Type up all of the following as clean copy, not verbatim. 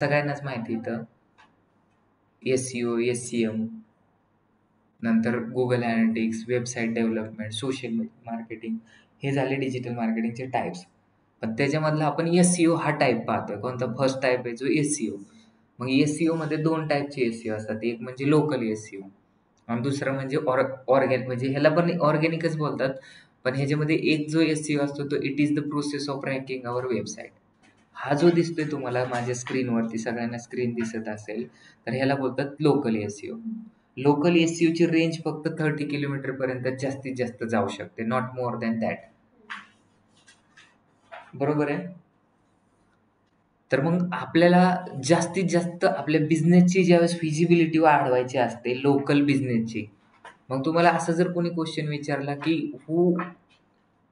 सगळ्यांनाच माहिती इथं SEO, SEM, नंतर Google Analytics, website development, social marketing हे झाले डिजिटल मार्केटिंगचे टाइप्स. पण त्याच्यामधला आपण SEO हा टाइप पाहतोय. कोणता फर्स्ट टाइप आहे जो SEO. मग SEO मध्ये 2 टाइपचे SEO असतात. एक म्हणजे लोकल SEO आणि दुसरं म्हणजे ऑर्गॅनिक, म्हणजे ह्याला पण ऑर्गॅनिकच बोलतात. पण ह्याच्यामध्ये एक जो SEO असतो तो it is the process of ranking our website. हा जो दिसतोय तुम्हाला माझ्या स्क्रीनवरती, सगळ्यांना स्क्रीन दिसत असेल, तर ह्याला बोलतात लोकल SEO. लोकल SEO ची रेंज फक्त 30 किलोमीटर पर्यंत जास्तीत जास्त जाऊ शकते, नॉट मोर दॅन दॅट. बरोबर आहे? तर मग आपल्याला जास्तीत जास्त आपल्या बिझनेसची ज्यावेळेस फिजिबिलिटी वाढवायची असते, लोकल बिझनेसची, मग तुम्हाला असं जर कोणी क्वेश्चन विचारला की who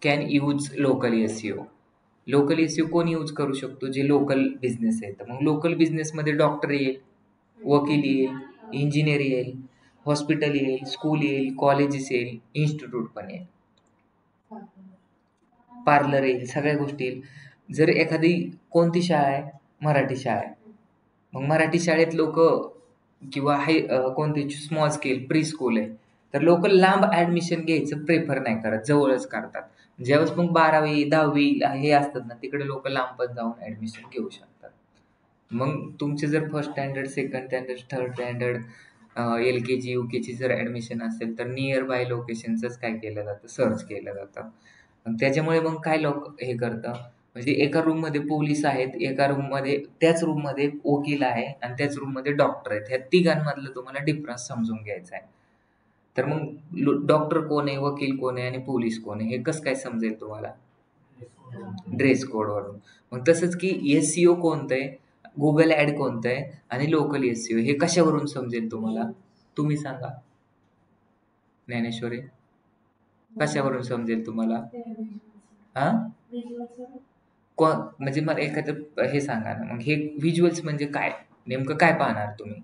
can use local SEO? Local SEO कोण यूज करू शकतो? जे लोकल बिझनेस आहे. तर मग लोकल बिझनेसमध्ये डॉक्टर येईल, वकील येईल, इंजिनियर येईल, हॉस्पिटल येईल, स्कूल येईल, कॉलेजेस येईल, इन्स्टिट्यूट पण येईल, पार्लर येईल, सगळ्या गोष्टी येईल. जर एखादी कोणती शाळा आहे? मराठी शाळा आहे. मग मराठी शाळेत लोक किंवा कोणती स्मॉल स्केल प्री स्कूल आहे, तर लोक लांब ऍडमिशन घ्यायचं प्रेफर नाही करत, जवळच करतात. ज्यावेळेस मग 12वी 10वी हे असतात ना, तिकडे लोक लांब पण जाऊन ऍडमिशन घेऊ शकतात. मग तुमचे जर first standard, second standard, third standard, LKG UKG जर ऍडमिशन असेल तर नियर बाय लोकेशनच काय केलं जातं, सर्च केलं जातं. त्याच्यामुळे मग काय लोक हे करतं, म्हणजे एका रूम मध्ये पोलीस आहेत, एका रूम मध्ये त्याच रूम मध्ये वकील आहे आणि त्याच रूम मध्ये डॉक्टर आहेत. ह्या तिघांमधलं तुम्हाला डिफरन्स समजून घ्यायचा आहे. तर मग डॉक्टर कोण आहे, वकील कोण आहे आणि पोलीस कोण आहे हे कसं काय समजेल तुम्हाला? ड्रेस कोड वरून. मग तसंच की SEO कोणतं आहे, गुगल ऍड कोणतं आहे आणि लोकल SEO हे कशावरून समजेल तुम्हाला? तुम्ही सांगा ज्ञानेश्वरी, कशावरून समजेल तुम्हाला? हा, म्हणजे मला एखादं हे सांगा ना. मग हे व्हिज्युअल्स म्हणजे काय, नेमकं काय पाहणार तुम्ही?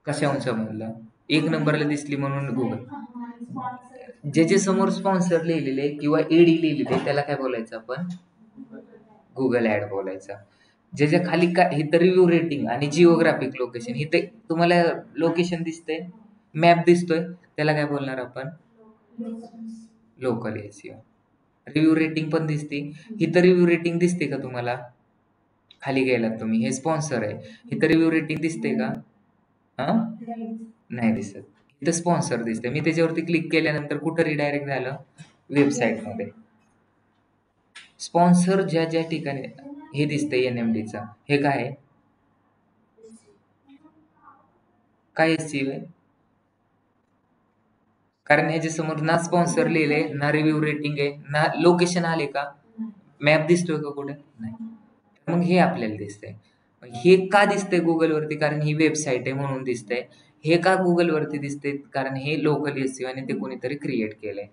कशाहून समजलं? एक नंबरला दिसली म्हणून गुगल. ज्याच्या समोर स्पॉन्सर लिहिलेले किंवा एडी लिहिलेले त्याला काय बोलायचं आपण? गुगल ऍड बोलायचा. ज्याच्या खाली काय इथं रिव्ह्यू रेटिंग आणि जिओग्राफिक लोकेशन, इथे तुम्हाला लोकेशन दिसतंय, मॅप दिसतोय, त्याला काय बोलणार आपण? Local SEO. रिव्ह्यू रेटिंग पण दिसते, इथं रिव्ह्यू रेटिंग दिसते का तुम्हाला? खाली गेलात तुम्ही, हे स्पॉन्सर आहे, इथं रिव्ह्यू रेटिंग दिसते का? हा, नाही दिसत. इथं स्पॉन्सर दिसते. मी त्याच्यावरती क्लिक केल्यानंतर कुठं रिडायरेक्ट झालं? वेबसाईट मध्ये. स्पॉन्सर ज्या ज्या ठिकाणी हे दिसतंय NMDचं, हे काय आहे? काय SEO आहे? कारण ह्याच्या समोर ना स्पॉन्सर लिहिलंय, ना रिव्ह्यू रेटिंग आहे, ना लोकेशन आले का, मॅप दिसतोय का कुठे? नाही. मग हे आपल्याला दिसतंय. हे का दिसतंय गुगलवरती? कारण ही वेबसाईट आहे म्हणून दिसतंय. हे का गुगलवरती दिसतंय? कारण हे लोकल SEO आणि ते कोणीतरी क्रिएट केलंय.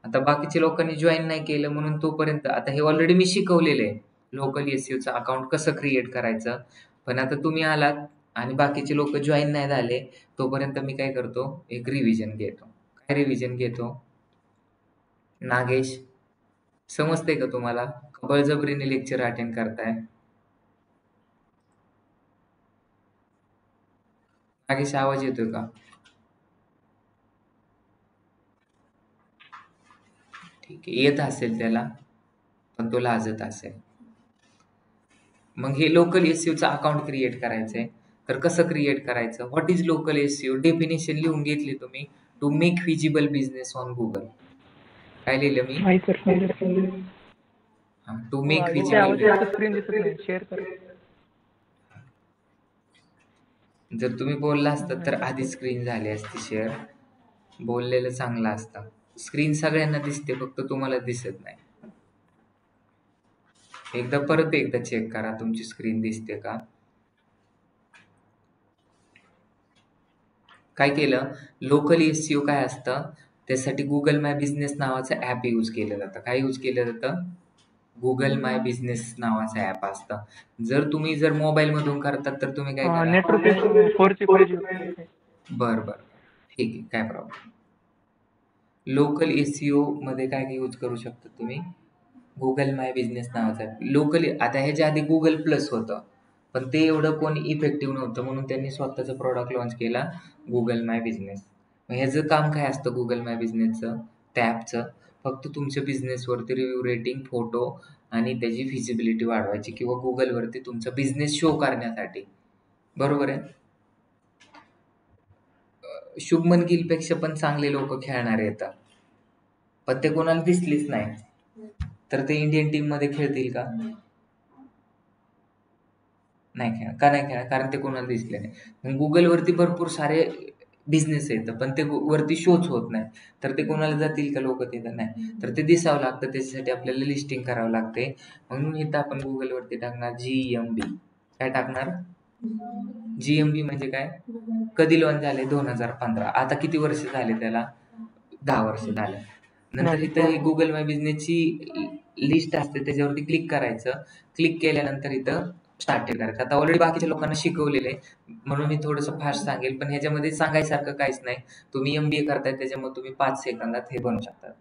आता बाकीच्या लोकांनी जॉईन नाही केलं म्हणून तोपर्यंत, आता हे ऑलरेडी मी शिकवलेलं आहे लोकल SEOचं अकाउंट कसं क्रिएट करायचं. पण आता तुम्ही आलात आणि बाकीचे लोक जॉईन नाही झाले, तोपर्यंत मी काय करतो, एक रिव्हिजन घेतो. काय रिव्हिजन घेतो? नागेश, समजतंय का तुम्हाला? बळजबरीने लेक्चर अटेंड करताय? नागेश, आवाज येतोय का? ठीक आहे, येत असेल त्याला, पण तो लाजत असेल. मग हे लोकल SEOचं अकाउंट क्रिएट करायचंय. तर कसं क्रिएट करायचं? What is local SEO? Definition लिहून घेतली तुम्ही. To make visible business on Google. काय लिहिलं मी? To make visible. स्क्रीन दिसत नाही, शेअर कर. जर तुम्ही बोलला असतात तर आधी स्क्रीन झाली असती शेअर. बोललेलं चांगलं असतं. स्क्रीन सगळ्यांना दिसते, फक्त तुम्हाला दिसत नाही. परत एकदा चेक करा तुमची स्क्रीन दिसते का. काय केलं? लोकल SEO काय असतं, त्यासाठी गुगल माय बिझनेस नावाचं ऍप यूज केलं जातं. काय यूज केलं जातं? गुगल माय बिझनेस नावाचं ऍप असतं. जर मोबाईल मधून करतात तर तुम्ही काय करा, नेटवर्क 4G 5G. बर, ठीक आहे, काय प्रॉब्लेम. लोकल SEO मध्ये काय यूज करू शकता तुम्ही? गुगल माय बिझनेस नावाचा लोकली. आता ह्याच्या आधी गुगल प्लस होतं, पण ते एवढं कोणी इफेक्टिव्ह नव्हतं, म्हणून त्यांनी स्वतःचा प्रॉडक्ट लॉन्च केला, गुगल माय बिझनेस. मग ह्याचं काम काय असतं गुगल माय बिझनेसचं, त्या ॲपचं? फक्त तुमच्या बिझनेसवरती रिव्ह्यू, रेटिंग, फोटो आणि त्याची व्हिजिबिलिटी वाढवायची किंवा गुगलवरती तुमचा बिझनेस शो करण्यासाठी. बरोबर आहे. शुभमन गिलपेक्षा पण चांगले लोक खेळणारे येतात, पण ते कोणाला दिसलीच नाही, तर ते इंडियन टीम मध्ये खेळतील का? नाही खेळणार. का नाही खेळणार? कारण ते कोणाला दिसले नाही. मग गुगलवरती भरपूर सारे बिझनेस येतं, पण ते वरती शोच होत नाही, तर ते कोणाला जातील का लोक तिथं? नाही. तर ते दिसावं लागतं, त्याच्यासाठी आपल्याला लिस्टिंग करावं लागते. म्हणून इथं आपण गुगलवरती टाकणार GMB. काय टाकणार? GMB म्हणजे काय? कधी लॉन्च झाले? 2015. आता किती वर्ष झाले त्याला? 10 वर्ष झाले. नंतर इथं गुगल माय बिझनेसची लिस्ट असते, त्याच्यावरती क्लिक करायचं. क्लिक केल्यानंतर इथं स्टार्टेड करायचं. आता ऑलरेडी बाकीच्या लोकांना शिकवलेलं आहे, म्हणून मी थोडंसं फास्ट सांगेल, पण ह्याच्यामध्ये सांगायसारखं काहीच नाही. तुम्ही MBA करताय, त्याच्यामुळे तुम्ही 5 सेकंदात हे बनवू शकता.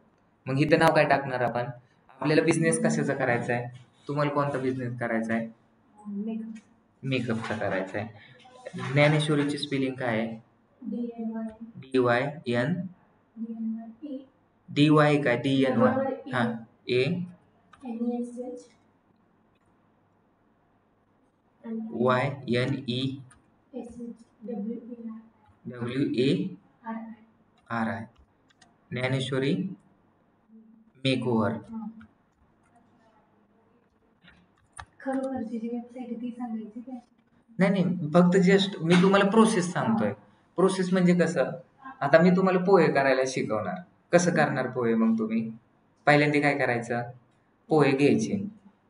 मग इथं नाव काय टाकणार आपण? आपल्याला बिझनेस कशाचा करायचा आहे? तुम्हाला कोणता बिझनेस करायचा आहे? मेकअपचा करायचा आहे. ज्ञानेश्वरीची स्पेलिंग काय आहे? DYN DY काय DNY? हां, AYNEWARI. ज्ञानेश्वरी मेकओव्हर. नाही, फक्त जस्ट मी तुम्हाला प्रोसेस सांगतोय. प्रोसेस म्हणजे कसं? आता मी तुम्हाला पोहे करायला शिकवणार. कसं करणार पोहे? मग तुम्ही पहिल्यांदा काय करायचं? पोहे घ्यायचे,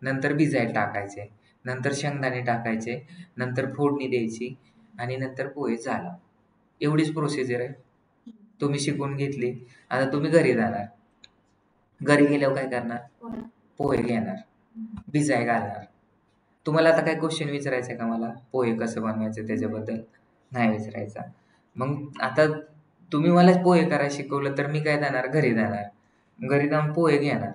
नंतर भिजायला टाकायचे, नंतर शेंगदाणे टाकायचे, नंतर फोडणी द्यायची आणि नंतर पोहे झाला. एवढीच प्रोसिजर आहे. तुम्ही शिकून घेतली. आता तुम्ही घरी जाणार. घरी गेल्यावर काय करणार? पोहे घेणार, भिजाय घालणार. तुम्हाला आता काय क्वेश्चन विचारायचा आहे का मला? पोहे कसं बनवायचं त्याच्याबद्दल नाही विचारायचा. मग आता तुम्ही मला पोहे करायला शिकवलं, तर मी काय जाणार? घरी जाणार. घरी जाऊन पोहे घेणार,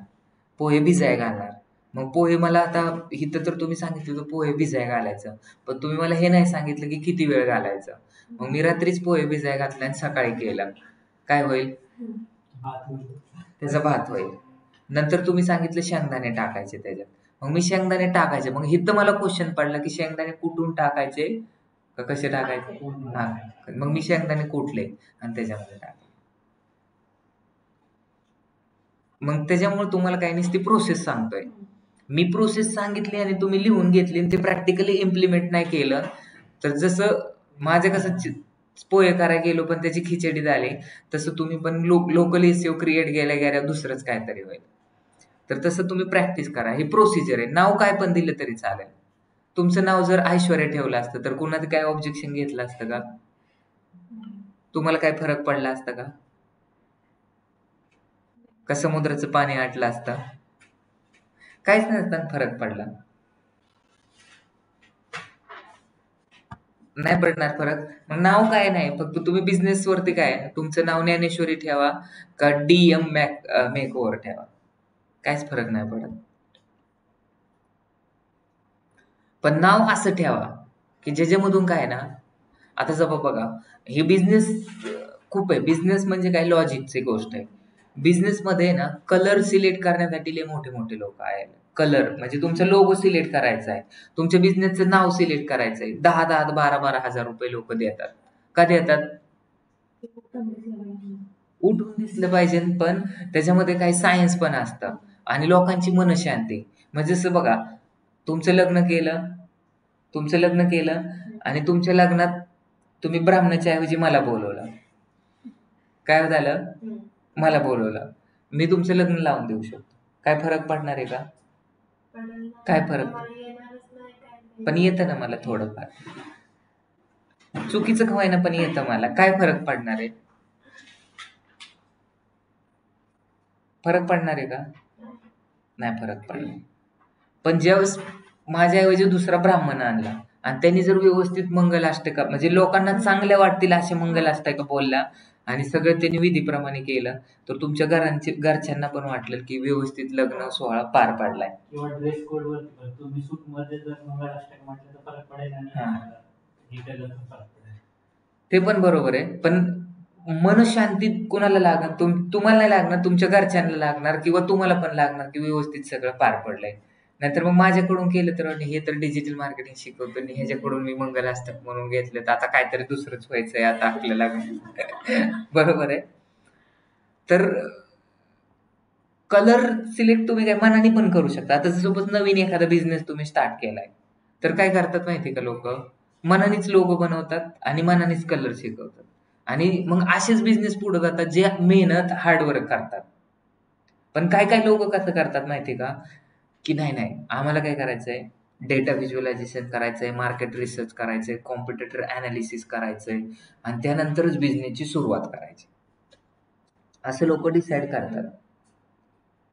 पोहे भिजाय घालणार. मग पोहे मला आता इथं तर तुम्ही सांगितलं होतं पोहे भिजाय घालायचं, पण तुम्ही मला हे नाही सांगितलं की किती वेळ घालायचं. मग मी रात्रीच पोहे भिजाय घातले आणि सकाळी केलं, काय होईल? त्याचा भात होईल. नंतर तुम्ही सांगितलं शेंगदाणे टाकायचे त्याच्यात, मग मी शेंगदाणे टाकायचे. मग इथं मला क्वेश्चन पडला की शेंगदाणे कुठून टाकायचे का कसे टाकायचे? हा, मग मी शेंगदाणे कुटले आणि त्याच्यामध्ये टाकले. मग त्याच्यामुळे तुम्हाला काही नसती प्रोसेस सांगतोय. मी प्रोसेस सांगितली आणि तुम्ही लिहून घेतली आणि ते प्रॅक्टिकली इम्प्लिमेंट नाही केलं, तर जसं माझं कसं पोहे करायला गेलो पण त्याची खिचडी झाली, तसं तुम्ही पण लोकल एसईओ क्रिएट गेल्या गेल्या दुसरंच काहीतरी होईल. तर तसं तुम्ही प्रॅक्टिस करा. ही प्रोसिजर आहे. नाव काय पण दिलं तरी चालेल. तुमचं नाव जर ऐश्वर्या ठेवलं असतं तर कुणाचं काय ऑब्जेक्शन घेतलं असतं का? तुम्हाला काय फरक पडला असता का? का समुद्राचं पाणी आटलं असतं? काहीच नसताना फरक पडला. नाही पडणार फरक. मग नाव काय नाही, फक्त तुम्ही बिझनेस वरती काय तुमचं नाव ज्ञानेश्वरी ठेवा का DM मेकओव्हर ठेवा, काहीच फरक नाही पडत. पण नाव असं ठेवा की ज्याच्यामधून काय ना, आता जर बघा हे बिझनेस खूप आहे. बिझनेस म्हणजे काय? लॉजिकची गोष्ट आहे. बिझनेसमध्ये ना कलर सिलेक्ट करण्यासाठी लय मोठे मोठे लोक आहेत. कलर म्हणजे तुमचा लोगो सिलेक्ट करायचा आहे, तुमच्या बिझनेसचं नाव सिलेक्ट करायचं आहे. 10,000 12,000 12,000 रुपये लोक देतात. का देतात? उठून दिसलं पाहिजे, पण त्याच्यामध्ये काही सायन्स पण असतं आणि लोकांची मनशांती. म्हणजे जसं बघा, तुमचं लग्न केलं आणि तुमच्या लग्नात तुम्ही ब्राह्मणाच्या ऐवजी मला बोलवलं. काय झालं? मला बोलवलं. मी तुमचं लग्न लावून देऊ शकतो. काय फरक पडणार आहे का? काय फरक? पण येतं ना मला थोडंफार. चुकीचं का होईना पण येतं मला. काय फरक पडणार आहे? फरक पडणार आहे का? नाही फरक पडणार. पण ज्यावेळेस माझ्याऐवजी दुसरा ब्राह्मण आणला आणि त्यांनी जर व्यवस्थित मंगलाष्टका म्हणजे लोकांना चांगल्या वाटतील असे मंगलाष्टका बोलला, आणि सगळं त्यांनी विधीप्रमाणे केलं, तर तुमच्या घरच्यांना पण वाटलं की व्यवस्थित लग्न सोहळा पार पाडलाय. किंवा ड्रेस कोड वर तुम्ही सूट मध्ये जर मंगळाष्टक म्हटलं तर फरक पडेल आणि डिटेल फरक पडेल. ते पण बरोबर आहे, पण मनशांती कुणाला लागणार? तुम्हाला नाही लागणार, तुमच्या घरच्यांना लागणार किंवा तुम्हाला पण लागणार की व्यवस्थित सगळं पार पडलंय. नाहीतर मग माझ्याकडून केलं तर हे तर डिजिटल मार्केटिंग शिकवतो आणि ह्याच्याकडून मी मंगलाष्टक म्हणून घेतलं, तर आता काहीतरी दुसरंच व्हायचंय आता आपल्याला. बरोबर आहे. तर कलर सिलेक्ट तुम्ही काय मनाने पण करू शकता. आता सपोज नवीन एखादा बिझनेस तुम्ही स्टार्ट केलाय, तर काय करतात माहिती का लोक? मनानेच लोगो बनवतात आणि मनानेच कलर शिकवतात आणि मग असेच बिझनेस पुढे जातात जे मेहनत हार्डवर्क करतात. पण काय काय लोक कसं करतात माहिती का, की नाही आम्हाला काय करायचंय, डेटा व्हिज्युअलायझेशन करायचंय, मार्केट रिसर्च करायचंय, कॉम्पिटिटर अनालिसिस करायचंय आणि त्यानंतरच बिझनेसची सुरुवात करायची, असं लोक डिसाईड करतात.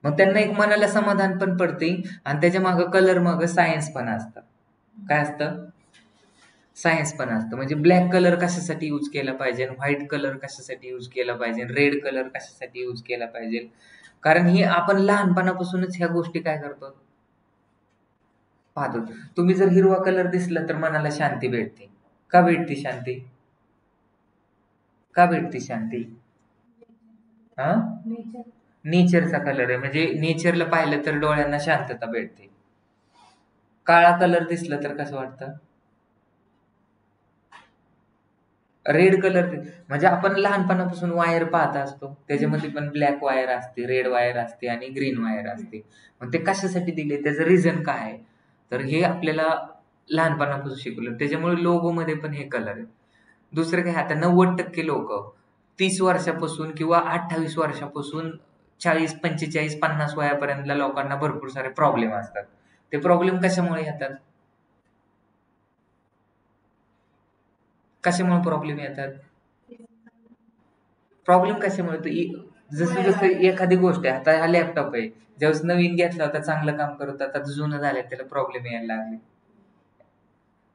मग त्यांना एक मनाला समाधान पण पडते आणि त्याच्या मागं कलर मागं सायन्स पण असतं. काय असतं? सायन्स पण असतं. म्हणजे ब्लॅक कलर कशासाठी यूज केला पाहिजे, व्हाईट कलर कशासाठी यूज केला पाहिजे, रेड कलर कशासाठी यूज केला पाहिजे. कारण ही आपण लहानपणापासूनच ह्या गोष्टी काय करतो, पाहतो. तुम्ही जर हिरवा कलर दिसला तर मनाला शांती भेटते. का भेटते शांती? का भेटते शांती? हा, नेचरचा कलर आहे, म्हणजे नेचरला पाहिलं तर डोळ्यांना शांतता भेटते. काळा कलर दिसला तर कसं वाटतं? रेड कलर, म्हणजे आपण लहानपणापासून वायर पाहत असतो, त्याच्यामध्ये पण ब्लॅक वायर असते, रेड वायर असते आणि ग्रीन वायर असते. मग ते कशासाठी दिले, त्याचं रिझन काय आहे, तर हे आपल्याला लहानपणापासून शिकवलं. त्याच्यामुळे लोगो मध्ये पण हे कलर आहे. दुसरं काय, आता 90% लोक 30 वर्षापासून किंवा 28 वर्षापासून 40, 45, 50 वयापर्यंतल्या लोकांना भरपूर सारे प्रॉब्लेम असतात. ते प्रॉब्लेम कशामुळे येतात? कशामुळे प्रॉब्लेम येतात? प्रॉब्लेम कशामुळे? जसं जसं एखादी गोष्ट आहे, आता हा लॅपटॉप आहे, ज्यावेळेस नवीन घेतला होता चांगलं काम करत होता, आता जुनं झालं त्याला प्रॉब्लेम यायला लागले.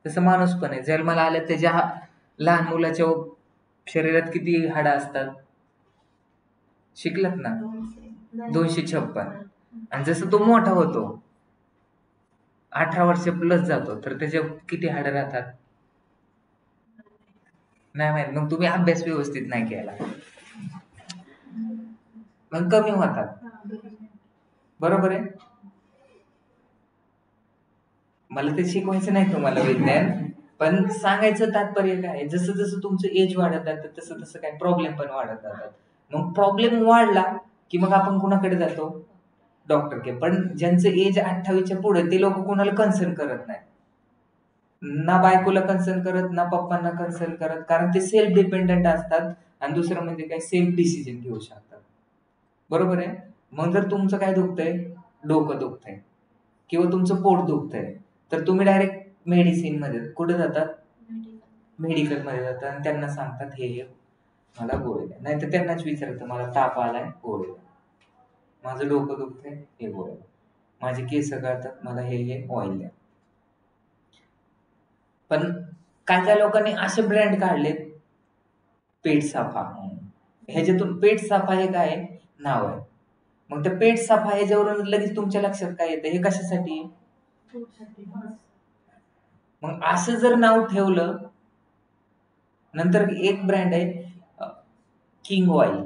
तसं माणूस पण आहे, जन्माला आल्या त्याच्या लहान मुलाच्या शरीरात किती हाडं असतात? शिकलात ना, 256. आणि जसं तो मोठा होतो, 18 वर्ष प्लस जातो, तर त्याच्या किती हाडं राहतात? नाही माहित. मग तुम्ही अभ्यास व्यवस्थित नाही केला, मग कमी होतात. बरोबर आहे. मला ते शिकवायचं नाही तुम्हाला विज्ञान, पण सांगायचं तात्पर्य काय आहे, जसं जसं तुमचं एज वाढत जातं तसं तसं काय प्रॉब्लेम पण वाढत जातात. मग प्रॉब्लेम वाढला की मग आपण कुणाकडे जातो? डॉक्टरकडे. पण ज्यांचं एज 28च्या पुढे, ते लोक कुणाला कन्सर्न करत नाही, ना बायकोला कन्सर्न करत, ना पप्पांना कन्सर्न करत, कारण ते सेल्फ डिपेंडंट असतात आणि दुसरं म्हणजे काय, सेल्फ डिसिजन घेऊ शकतात. बरोबर आहे. मग जर तुमचं काय दुखतंय, डोकं दुखतंय किंवा तुमचं पोट दुखतंय, तर तुम्ही डायरेक्ट मेडिसिन मध्ये कुठे जातात? मेडिकल मध्ये जातात आणि त्यांना सांगतात हे मला गोळी द्या. नाहीतर त्यांनाच विचारतं, मला ताप आलाय, गोळी द्या. माझं डोकं दुखतंय, हे गोळी द्या. माझे केस गळतात, मला हे ऑइल द्या. पण काय काय लोकांनी असे ब्रँड काढलेत, पेट साफा म्हणून. ह्याच्यातून पेट साफा हे काय नाव आहे. मग त्या पेट साफा ह्याच्यावरून लगेच तुमच्या लक्षात काय येतं, हे कशासाठी? मग असं जर नाव ठेवलं, नंतर एक ब्रँड आहे किंग ऑइल.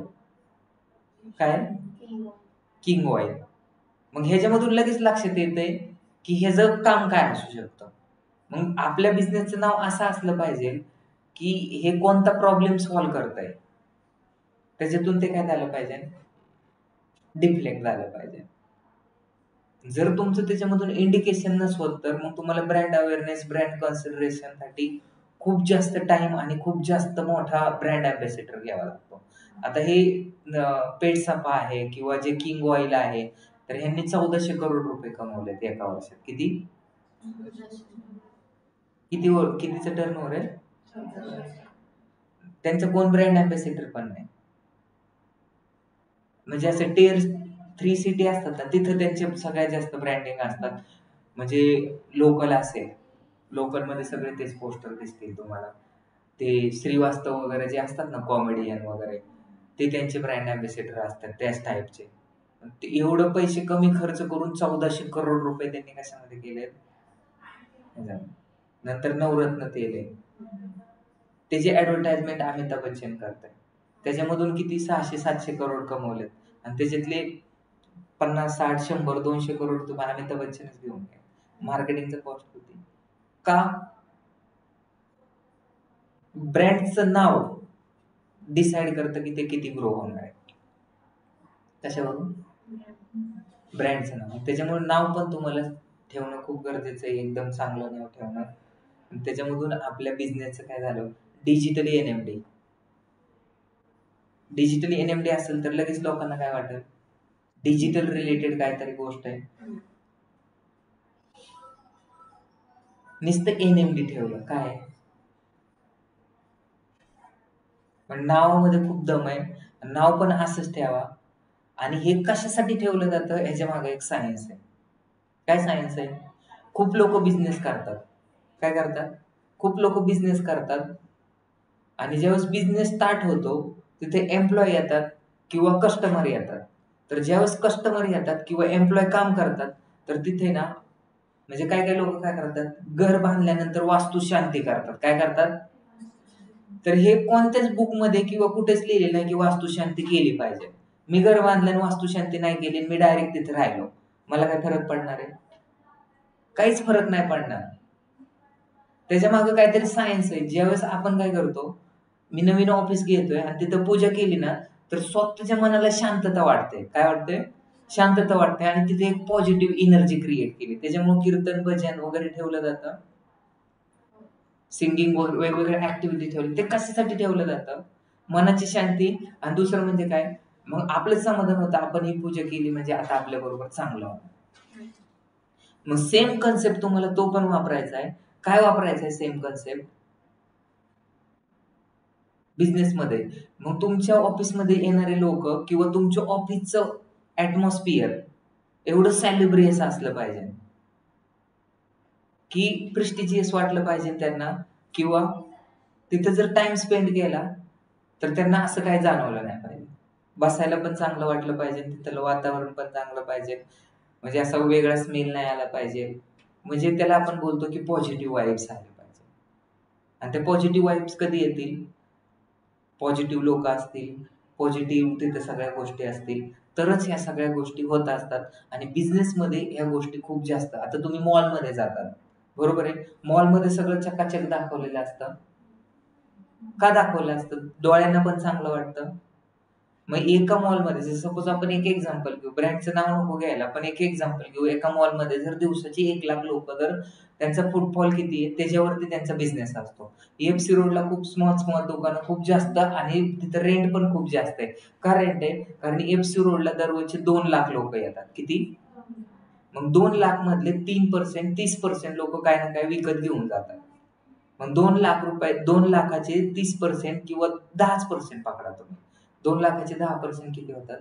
काय? King oil. मग ह्याच्यामधून लगेच लक्षात येतंय की ह्याचं काम काय असू शकतं. मग आपल्या बिझनेसचं नाव असं असलं पाहिजे की हे कोणता प्रॉब्लेम सॉल्व्ह करतंय, त्याच्यातून ते काय झालं पाहिजे, डिफ्लेक्ट झालं पाहिजे. जर तुमचं त्याच्यामधून इंडिकेशन नसवत, तर मग तुम्हाला ब्रँड अवेअरनेस, ब्रँड कन्सिडरेशन साठी खूप जास्त टाइम आणि खूप जास्त मोठा ब्रँड अँबॅसेडर घ्यावा लागतो. आता हे पेट साफा आहे किंवा जे किंग ऑइल आहे, तर ह्यांनी 1400 करोड रुपये कमवलेत एका वर्षात. किती कितीचं टर्नओव्हर आहे? त्यांचं कोण ब्रँड अँबॅसेडर पण नाही. म्हणजे असं टियर 3 सिटी असतात ना, तिथं त्यांचे सगळ्यात जास्त ब्रँडिंग असतात. म्हणजे लोकल असेल, लोकल मध्ये सगळे तेच पोस्टर दिसतील तुम्हाला. ते श्रीवास्तव वगैरे जे असतात ना कॉमेडियन वगैरे, ते त्यांचे ब्रँड अँबॅसेडर असतात त्याच टाईपचे. ते एवढं पैसे कमी खर्च करून 1400 करोड रुपये त्यांनी कशामध्ये केलेत. नंतर नवरत्न तेल आहे, त्याची ऍडव्हर्टाइजमेंट अमिताभ बच्चन करताय, त्याच्यामधून किती 600-700 करोड कमवलेत आणि त्याच्यातले 50, 60, 100, 200 करोड तुम्हाला अमिताभ बच्चनच घेऊन घ्या. मार्केटिंगचं कॉस्ट होती का? ब्रँडचं नाव डिसाइड करतं की ते किती ग्रो होणार आहे. कशावरून? ब्रँडचं नाव. त्याच्यामुळे नाव पण तुम्हाला ठेवणं खूप गरजेचं आहे, एकदम चांगलं नाव ठेवणं. आणि त्याच्यामधून आपल्या बिझनेसचं काय झालं, डिजिटली एनएमडी. डिजिटली एनएमडी असेल तर लगेच लोकांना काय वाटेल, डिजिटल रिलेटेड काहीतरी गोष्ट आहे. नुसतं एनएमडी ठेवलं काय, पण नावामध्ये खूप दम आहे. नाव पण असंच ठेवा. आणि हे कशासाठी ठेवलं जातं ह्याच्या मागे एक सायन्स आहे. काय सायन्स आहे? खूप लोक बिझनेस करतात. काय करतात? खूप लोक बिझनेस करतात आणि ज्यावेळेस बिझनेस स्टार्ट होतो तिथे एम्प्लॉय येतात किंवा कस्टमर येतात. तर ज्यावेळेस कस्टमर येतात किंवा एम्प्लॉय काम करतात तर तिथे ना, म्हणजे काय काय लोक काय करतात, घर बांधल्यानंतर वास्तुशांती करतात. काय करतात? तर हे कोणत्याच बुकमध्ये किंवा कुठेच लिहिलेलं नाही की वास्तुशांती केली पाहिजे. मी घर बांधलं आणि वास्तुशांती नाही केली, मी डायरेक्ट तिथे राहिलो, मला काय फरक पडणार आहे? काहीच फरक नाही पडणार. त्याच्या मागे काहीतरी सायन्स आहे. ज्यावेळेस आपण काय करतो, मी नवीन ऑफिस घेतोय आणि तिथं पूजा केली ना, तर स्वतःच्या मनाला शांतता वाटते. काय वाटते? शांतता वाटते. आणि तिथे एक पॉझिटिव्ह एनर्जी क्रिएट केली. त्याच्यामुळे कीर्तन भजन वगैरे ठेवलं जातं, सिंगिंग वगैरे वेगवेगळ्या ऍक्टिव्हिटी ठेवले. ते कशासाठी ठेवलं जातं? मनाची शांती. आणि दुसरं म्हणजे काय, मग आपलं समाधान होतं, आपण ही पूजा केली म्हणजे आता आपल्या बरोबर चांगलं होतं. मग सेम कन्सेप्ट तुम्हाला तो पण वापरायचा आहे. काय वापरायचं आहे सेम कन्सेप्ट? बिझनेसमध्ये. मग तुमच्या ऑफिसमध्ये येणारे लोक किंवा तुमच्या ऑफिसचं ऍटमॉस्फिअर एवढं सेलिब्रियस असलं पाहिजे की प्रेस्टिजियस वाटलं पाहिजे त्यांना, किंवा तिथं जर टाइम स्पेंड केला तर त्यांना असं काही जाणवलं नाही पाहिजे. बसायला पण चांगलं वाटलं पाहिजे, तिथलं वातावरण पण चांगलं पाहिजे, म्हणजे असा वेगळा स्मेल नाही आला पाहिजे. म्हणजे त्याला आपण बोलतो की पॉझिटिव्ह वाईब्स आले पाहिजे. आणि ते पॉझिटिव्ह वाईब्स कधी येतील? पॉझिटिव्ह लोक असतील, पॉझिटिव्ह तिथे सगळ्या गोष्टी असतील, तरच ह्या सगळ्या गोष्टी होत असतात. आणि बिझनेसमध्ये ह्या गोष्टी खूप जास्त. आता तुम्ही मॉलमध्ये जातात, बरोबर आहे, मॉलमध्ये सगळं चकाचक दाखवलेलं असतं. का दाखवलं असतं? डोळ्यांना पण चांगलं वाटतं. मग एका मॉलमध्ये, सपोज आपण एक एक्झाम्पल घेऊ, ब्रँडचं नाव नको घ्यायला, पण एक एक्झाम्पल घेऊ. एका मॉलमध्ये जर दिवसाची 1,00,000 लोक जर त्यांचा फुटफॉल किती आहे त्याच्यावरती त्यांचा बिझनेस असतो. एफसी रोडला खूप स्मॉल स्मॉल दुकानं खूप जास्त आणि तिथं रेंट पण खूप जास्त आहे. का रेंट आहे? कारण एफसी रोडला दररोजचे 2,00,000 लोक येतात. किती? मग 2,00,000 मधले 3%, 30% लोक काय ना काय विकत घेऊन जातात. मग 2,00,000 रुपये, 2,00,000चे 30% किंवा 10% पकडा तुम्ही. 2,00,000चे 10% किती होतात?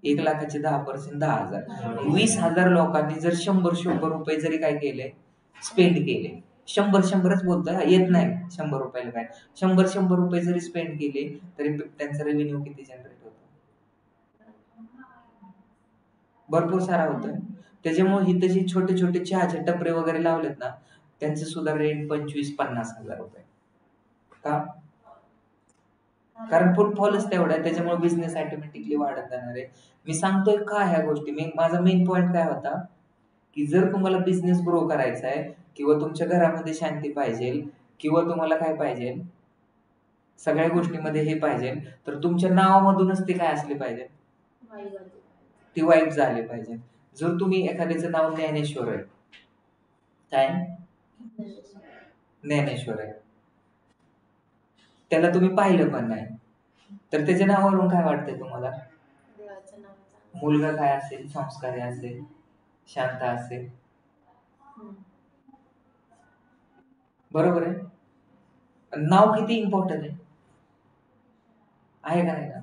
1,00,000चे 10% 10,000. 20,000 लोकांनी जर 100 रुपये जरी काय केले, स्पेंड केले, 100च बोलतोय, येत नाही 100 रुपयाला काय, 100 रुपये जरी स्पेंड केले तरी त्यांचा रेव्हेन्यू किती जनरेट होतो? भरपूर सारा होतोय. त्याच्यामुळे इथे जे छोटे छोटे चहाचे टपरे वगैरे लावलेत ना, त्यांचं सुद्धा रेंट 25-50,000 रुपये. का? कारण फुटफॉलच तेवढा आहे. त्याच्यामुळे बिझनेस ऑटोमॅटिकली वाढत जाणार आहे. मी सांगतोय का ह्या गोष्टी, माझा मेन पॉईंट काय होता की जर तुम्हाला बिझनेस ग्रो करायचा आहे किंवा तुमच्या घरामध्ये शांती पाहिजे किंवा तुम्हाला काय पाहिजे, सगळ्या गोष्टीमध्ये हे पाहिजे, तर तुमच्या नावामधूनच ते काय असले पाहिजे, ती वाईब झाली पाहिजे. जर तुम्ही एखाद्याचं नाव ज्ञानेश्वर आहे, काय ज्ञानेश्वर आहे, त्याला तुम्ही पाहिलं पण नाही, तर त्याच्या नावावरून काय वाटतंय तुम्हाला? मुलगा काय असेल, संस्कारी असेल, शांत असेल, बरोबर आहे. नाव किती इम्पॉर्टंट आहे का नाही का?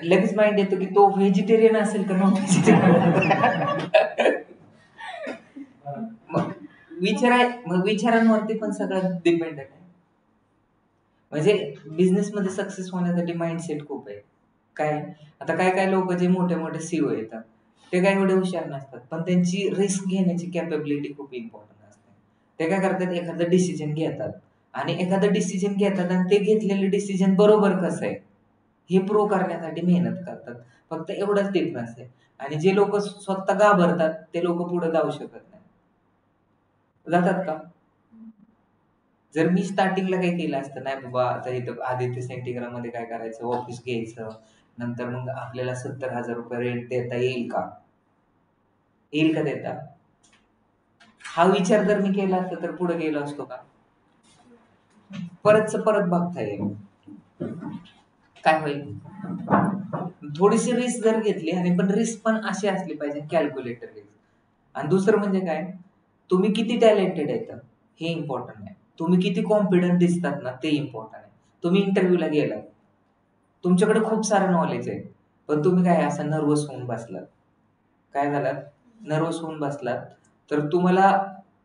लगेच माइंड येतो की तो व्हेजिटेरियन असेल का नॉन व्हेजिटेरियन. मग मग विचारांवरती पण सगळं डिपेंडेंट आहे. म्हणजे बिझनेसमध्ये सक्सेस होण्यासाठी माइंडसेट खूप आहे. काय आता काय काय लोक जे मोठे मोठे सीओ येतात ते काय एवढे हुशार नसतात, पण त्यांची रिस्क घेण्याची कॅपेबिलिटी खूप इम्पॉर्टंट असते. ते काय करतात, एखादं डिसिजन घेतात आणि एखादं डिसिजन घेतात आणि ते घेतलेलं डिसिजन बरोबर कसं आहे हे प्रूव्ह करण्यासाठी मेहनत करतात. फक्त एवढंच डिफरन्स आहे. आणि जे लोक स्वतः घाबरतात ते लोक पुढे जाऊ शकत नाही. जातात का? जर मी स्टार्टिंगला काय केलं असतं, नाही बाबा आता इथं आदित्य सेंटीग्राम मध्ये काय करायचं, ऑफिस घ्यायचं, नंतर मग आपल्याला 70,000 रुपये रेंट देता येईल का, येईल का देता, हा विचार जर मी केला असता तर पुढे गेलो असतो का? परत बघता येईल. काय होईल, थोडीशी रिस्क जर घेतली, आणि पण रिस्क पण अशी असली पाहिजे कॅल्क्युलेटर रिस्क. आणि दुसरं म्हणजे काय, तुम्ही किती टॅलेंटेड आहेत हे इम्पॉर्टंट आहे. तुम्ही किती कॉन्फिडंट दिसतात ना ते इम्पॉर्टंट आहे. तुम्ही इंटरव्ह्यूला गेलात, तुमच्याकडे खूप सारं नॉलेज आहे, पण तुम्ही काय असं नर्वस होऊन बसलात, काय झालात, नर्वस होऊन बसलात, तर तुम्हाला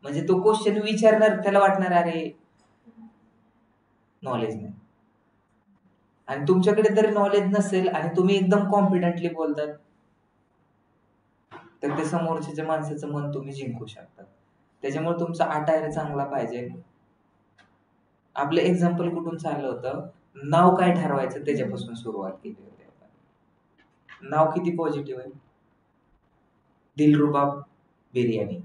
म्हणजे तो क्वेश्चन विचारणार त्याला वाटणार अरे नॉलेज नाही. आणि तुमच्याकडे जर नॉलेज नसेल आणि तुम्ही एकदम कॉन्फिडेंटली बोलतात, तर ते समोरच्या माणसाचं मन तुम्ही जिंकू शकता. त्याच्यामुळे तुमचा अटायर चांगला पाहिजे. आपलं एक्झाम्पल कुठून चाललं होतं, नाव काय ठरवायचं त्याच्यापासून सुरुवात केली होती आपण. नाव किती पॉझिटिव्ह आहे, दिलरुबाब बिर्याणी.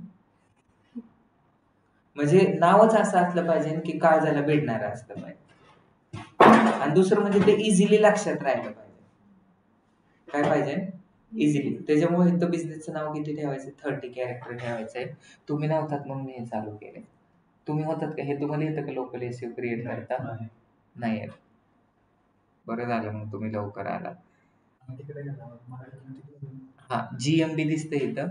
म्हणजे नावच असं असलं पाहिजे की काळजाला भिडणारं असलं पाहिजे. आणि दुसरं म्हणजे ते इझिली लक्षात राहायला पाहिजे. काय पाहिजे, इझिली. त्याच्यामुळे इथं बिझनेसचं नाव किती ठेवायचं, 30 कॅरेक्टर ठेवायचंय. तुम्ही नव्हतात म्हणून मी हे चालू केले. तुम्ही होतात का, हे तुम्हाला येतं का लोकल एसईओ क्रिएट करता? नाही येत. बरं झालं मग तुम्ही लवकर आला. हा, GMB दिसतंय इथं,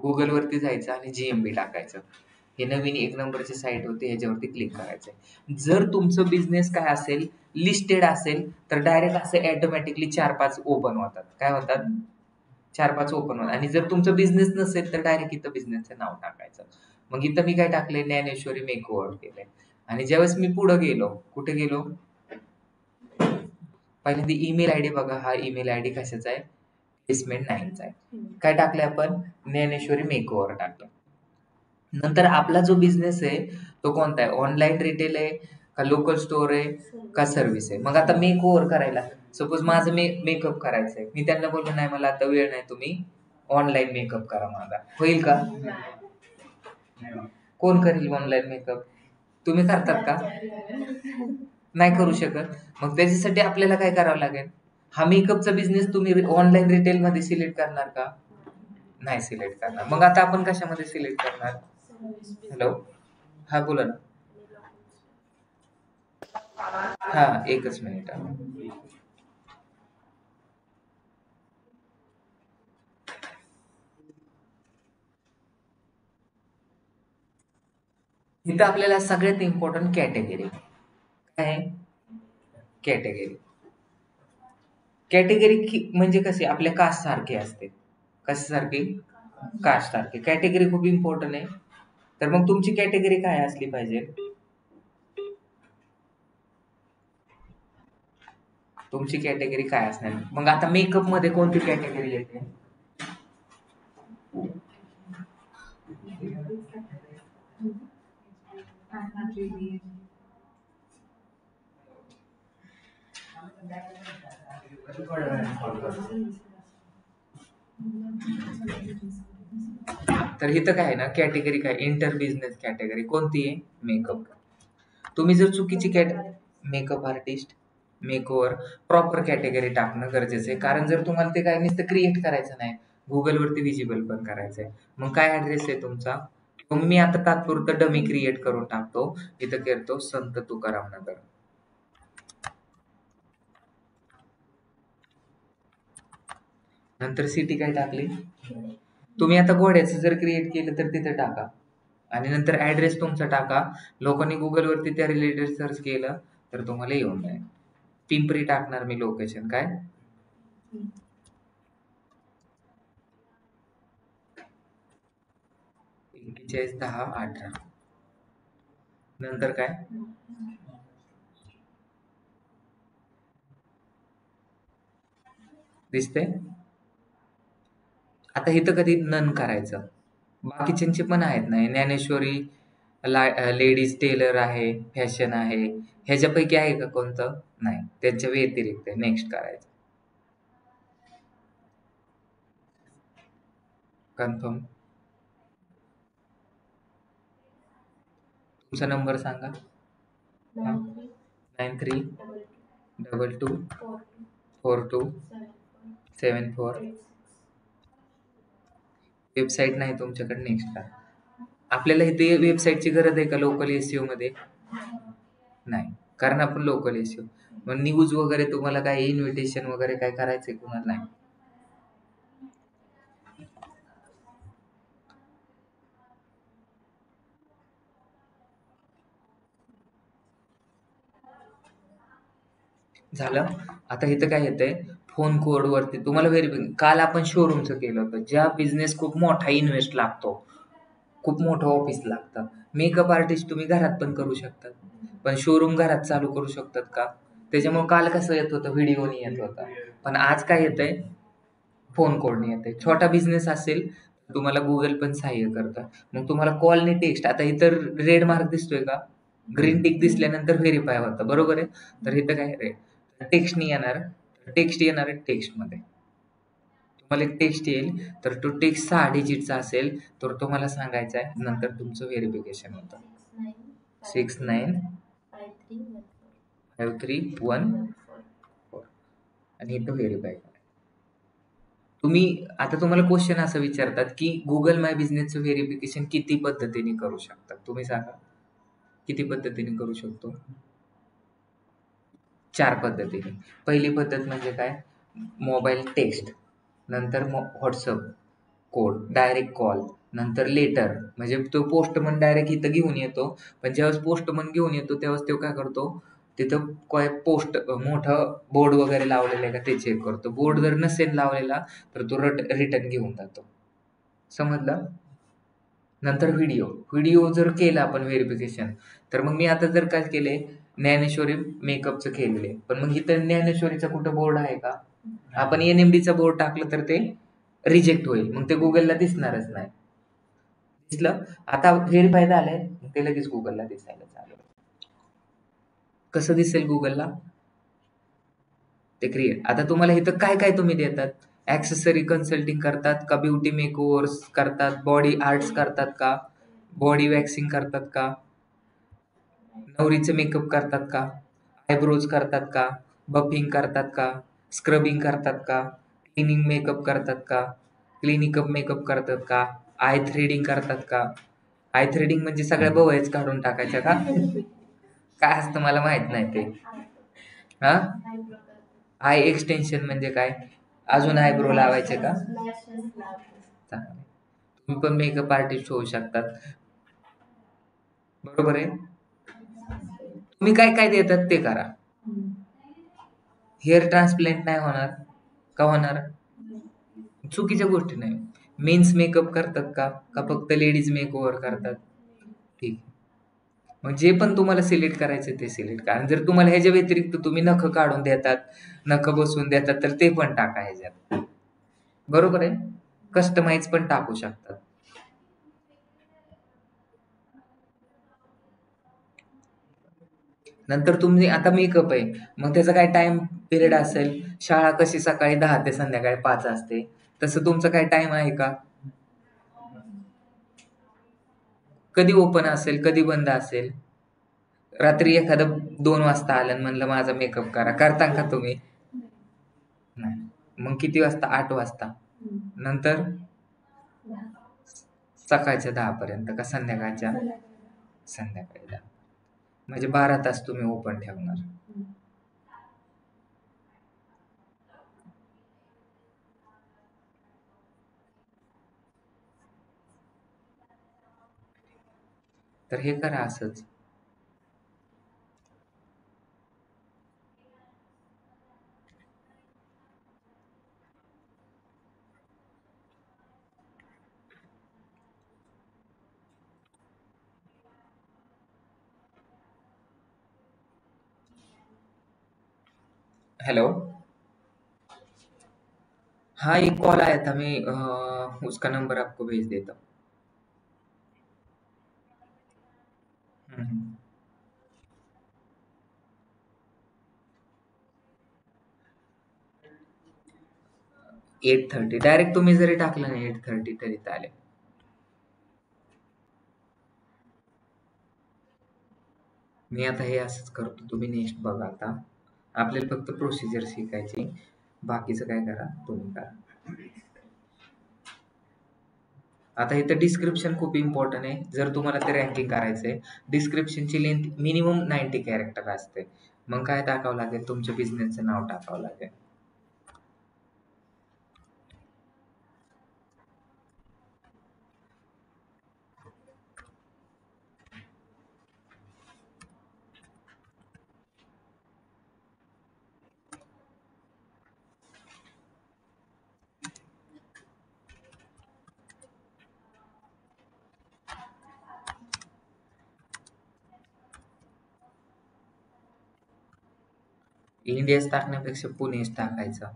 गुगल वरती जायचं आणि GMB टाकायचं. हे नवीन 1 नंबरची साईट होती, ह्याच्यावरती क्लिक करायचंय. जर तुमचं बिझनेस काय असेल, लिस्टेड असेल, तर डायरेक्ट असे ऑटोमॅटिकली 4-5 ओपन होतात. काय होतात, 4-5 ओपन होतात. आणि जर तुमचं बिझनेस नसेल तर डायरेक्ट इथं बिझनेसचं नाव टाकायचं. मग इथं मी काय टाकलंय, ज्ञानेश्वरी मेकओव्हर केलंय. आणि ज्यावेळेस मी पुढे गेलो, कुठे गेलो, पहिल्यांदा ईमेल आयडी बघा. हा ईमेल आयडी कशाचा आहे, प्लेसमेंट 9चा आहे. काय टाकलंय आपण, ज्ञानेश्वरी मेकओव्हर टाकलं. नंतर आपला जो बिझनेस आहे तो कोणता आहे, ऑनलाईन रिटेल आहे का लोकल स्टोअर आहे का सर्व्हिस आहे. मग आता मेक ओव्हर करायला, सपोज माझं मेकअप करायचंय, मी त्यांना बोललो नाही मला आता वेळ नाही, तुम्ही ऑनलाईन मेकअप करा माझा, होईल का? कोण करेल ऑनलाईन मेकअप, तुम्ही करतात का? नाही करू शकत. मग त्याच्यासाठी आपल्याला काय करावं लागेल, हा मेकअपचा बिझनेस तुम्ही ऑनलाईन रिटेल मध्ये सिलेक्ट करणार का? नाही सिलेक्ट करणार. मग आता आपण कशामध्ये सिलेक्ट करणार? हॅलो, हा बोला ना. हा, एकच मिनिट. इथं आपल्याला सगळ्यात इम्पॉर्टंट कॅटेगरी काय आहे, कॅटेगरी. कॅटेगरी म्हणजे कसे, आपल्या कास्ट सारखे असते. कशासारखी, कास्ट सारखे. कॅटेगरी खूप इम्पॉर्टंट आहे. तर मग तुमची कॅटेगरी काय असली पाहिजे, तुमची कॅटेगरी काय असणार. मग आता मेकअप मध्ये कोणती कॅटेगरी येते, तर इथं काय आहे ना, कॅटेगरी काय, इंटर बिझनेस कॅटेगरी कोणती आहे, मेकअप. तुम्ही जर चुकीची makeup artist, makeover, proper category टाकणं गरजेचं आहे. कारण जर तुम्हाला ते काय नुसतं क्रिएट करायचं नाही, गुगल वरती विजिबल पण करायचंय. मग काय ऍड्रेस आहे तुमचा, मग मी आता तात्पुरतं डमी क्रिएट करून टाकतो. इथं करतो संत तुकाराम नगर. नंतर सिटी काय टाकली, तुम्ही आता घोड्याचं जर क्रिएट केलं तर तिथे टाका. आणि नंतर ऍड्रेस तुमचा टाका. लोकांनी गुगल वरती त्या रिलेटेड सर्च केलं तर तुम्हाला येऊन जाईल. पिंपरी टाकणार मी लोकेशन, काय 411018 नंतर काय दिसते. आता इथं कधी नन करायचं. बाकीच्यांचे पण आहेत ना, ज्ञानेश्वरी लेडीज टेलर आहे, फॅशन आहे, ह्याच्यापैकी आहे का कोणतं? नाही, त्यांच्या व्यतिरिक्त नेक्स्ट करायचं. कन्फर्म. तुमचा नंबर सांगा. 93224274. वेबसाईट नाही तुमच्याकडे, नेक्स्ट करा. आपल्याला इथे वेबसाईटची गरज आहे का लोकल एसईओ मध्ये? नाही, कारण आपण लोकल एसईओ. मग न्यूज वगैरे तुम्हाला काय इन्व्हिटेशन वगैरे काय करायचंय कुणाला? नाही. झालं. आता इथं काय येतंय, फोन कोड वरती तुम्हाला काल आपण शोरूमचं केलं होतं. ज्या बिझनेस खूप मोठा इन्व्हेस्ट लागतो, खूप मोठं ऑफिस लागतं. मेकअप आर्टिस्ट तुम्ही घरात पण करू शकता, पण शोरूम घरात चालू करू शकतात का? त्याच्यामुळे काल कसं येत होतं, व्हिडिओनी येत होता. पण आज काय येतंय, फोन कोडनी येतंय. छोटा बिझनेस असेल तुम्हाला गुगल पण सहाय्य करतं. मग तुम्हाला कॉलनी टेक्स्ट, आता इतर रेड मार्क दिसतोय का, ग्रीन टिक दिसल्यानंतर व्हेरीफाय होतं, बरोबर आहे. तर इथं काय टेक्स्टनी येणार, टेक्स्ट येणार आहे टेक्स्टमध्ये. तुम्हाला एक टेक्स्ट येईल, तर तो टेक्स्ट 6 डिजिटचा असेल तर तुम्हाला सांगायचा आहे, नंतर तुमचं व्हेरिफिकेशन होतं. 695314 आणि इथं व्हेरीफाय करा. तुम्ही आता तुम्हाला क्वेश्चन असं विचारतात की गुगल माय बिझनेसचं व्हेरिफिकेशन किती पद्धतीने करू शकतात, तुम्ही सांगा किती पद्धतीने करू शकतो? 4 पद्धतीने. पहिली पद्धत म्हणजे काय, मोबाईल टेक्स्ट, नंतर व्हॉट्सअप कोड, डायरेक्ट कॉल, नंतर लेटर, म्हणजे तो पोस्टमन डायरेक्ट इथं घेऊन येतो. पण ज्यावेळेस पोस्टमन घेऊन येतो त्यावेळेस तो काय करतो, तिथं काय मोठं बोर्ड वगैरे लावलेलं आहे का ते चेक करतो. बोर्ड जर नसेल लावलेला तर तो रिटर्न घेऊन जातो. समजलं. नंतर व्हिडिओ जर केला आपण व्हेरिफिकेशन, तर मग मी आता जर काय केले, ज्ञानेश्वरी मेकअपचं केलेले, पण मग इथं ज्ञानेश्वरीचा कुठं बोर्ड आहे का? आपण NMDचा बोर्ड टाकलं तर ते रिजेक्ट होईल, मग ते गुगलला दिसणारच नाही. दिसलं. आता व्हेरीफाय झालंय, ते लगेच गुगलला दिसायला चालू. कसं दिसेल गुगलला, ते क्रिएट. आता तुम्हाला इथं काय काय तुम्ही देतात, ऍक्सेसरी कन्सल्टिंग करतात का, ब्युटी मेकओव्हर्स करतात, बॉडी आर्ट्स करतात का, बॉडी वॅक्सिंग करतात का, नवरीचं मेकअप करतात का, आयब्रोज करतात का, बफिंग करतात का, स्क्रबिंग करतात का, क्लिनिंग मेकअप करतात का, क्लिनिकअप मेकअप करतात का, आय थ्रेडिंग करतात का. आय थ्रेडिंग म्हणजे सगळ्या बवळ्याच काढून टाकायच्या का, काय असतं मला माहित नाही ते. हा, आय एक्सटेन्शन म्हणजे काय, अजून आयब्रो लावायचे का. चांगले, तुम्ही पण मेकअप आर्टिस्ट होऊ शकतात, बरोबर आहे. तुम्ही काय काय देतात ते करा. हेअर ट्रान्सप्लांट नाही होणार का, होणार, चुकीच्या गोष्टी नाही. मेन्स मेकअप करतात का, का फक्त लेडीज मेकओव्हर करतात, ठीक. मग जे पण तुम्हाला सिलेक्ट करायचं ते सिलेक्ट करा. जर तुम्हाला ह्याच्या व्यतिरिक्त तुम्ही नख काढून देतात, नख बसवून देतात, तर ते पण टाका ह्याच्यात, बरोबर आहे. कस्टमाइज पण टाकू शकतात. नंतर तुम्ही आता मेकअप आहे, मग त्याचा काय टाइम पिरियड असेल, शाळा कशी सकाळी 10 ते संध्याकाळी 5 असते, तसं तुमचं काय टाइम आहे का, कधी ओपन असेल कधी बंद असेल. रात्री एखादं 2 वाजता आलं म्हणलं माझा मेकअप करा, करता का तुम्ही? नाही. मग किती वाजता, 8 वाजता, नंतर सकाळच्या 10 पर्यंत का संध्याकाळच्या, संध्याकाळी 10, म्हणजे 12 तास तुम्ही ओपन ठेवणार. तर हे करा असंच. हेलो। हाँ, एक कॉल आया था, मैं उसका नंबर आपको भेज देता हूँ। 8:30 डायरेक्ट तुम्ही जरी टाकलं ना 8:30 तरी चालेल. मी आता हे असंच करतो, तुम्ही नेक्स्ट बघा आता. आपल्याला फक्त प्रोसिजर शिकायची, बाकीचं काय करा तुम्ही करा. आता इथं डिस्क्रिप्शन खूप इम्पॉर्टंट आहे. जर तुम्हाला ते रँकिंग करायचंय, डिस्क्रिप्शनची लेंथ मिनिमम 90 कॅरेक्टर असते. मग काय टाकावं लागेल, तुमच्या बिझनेसचं नाव टाकावं लागेल. इंडियाच टाकण्यापेक्षा पुणेच टाकायचं.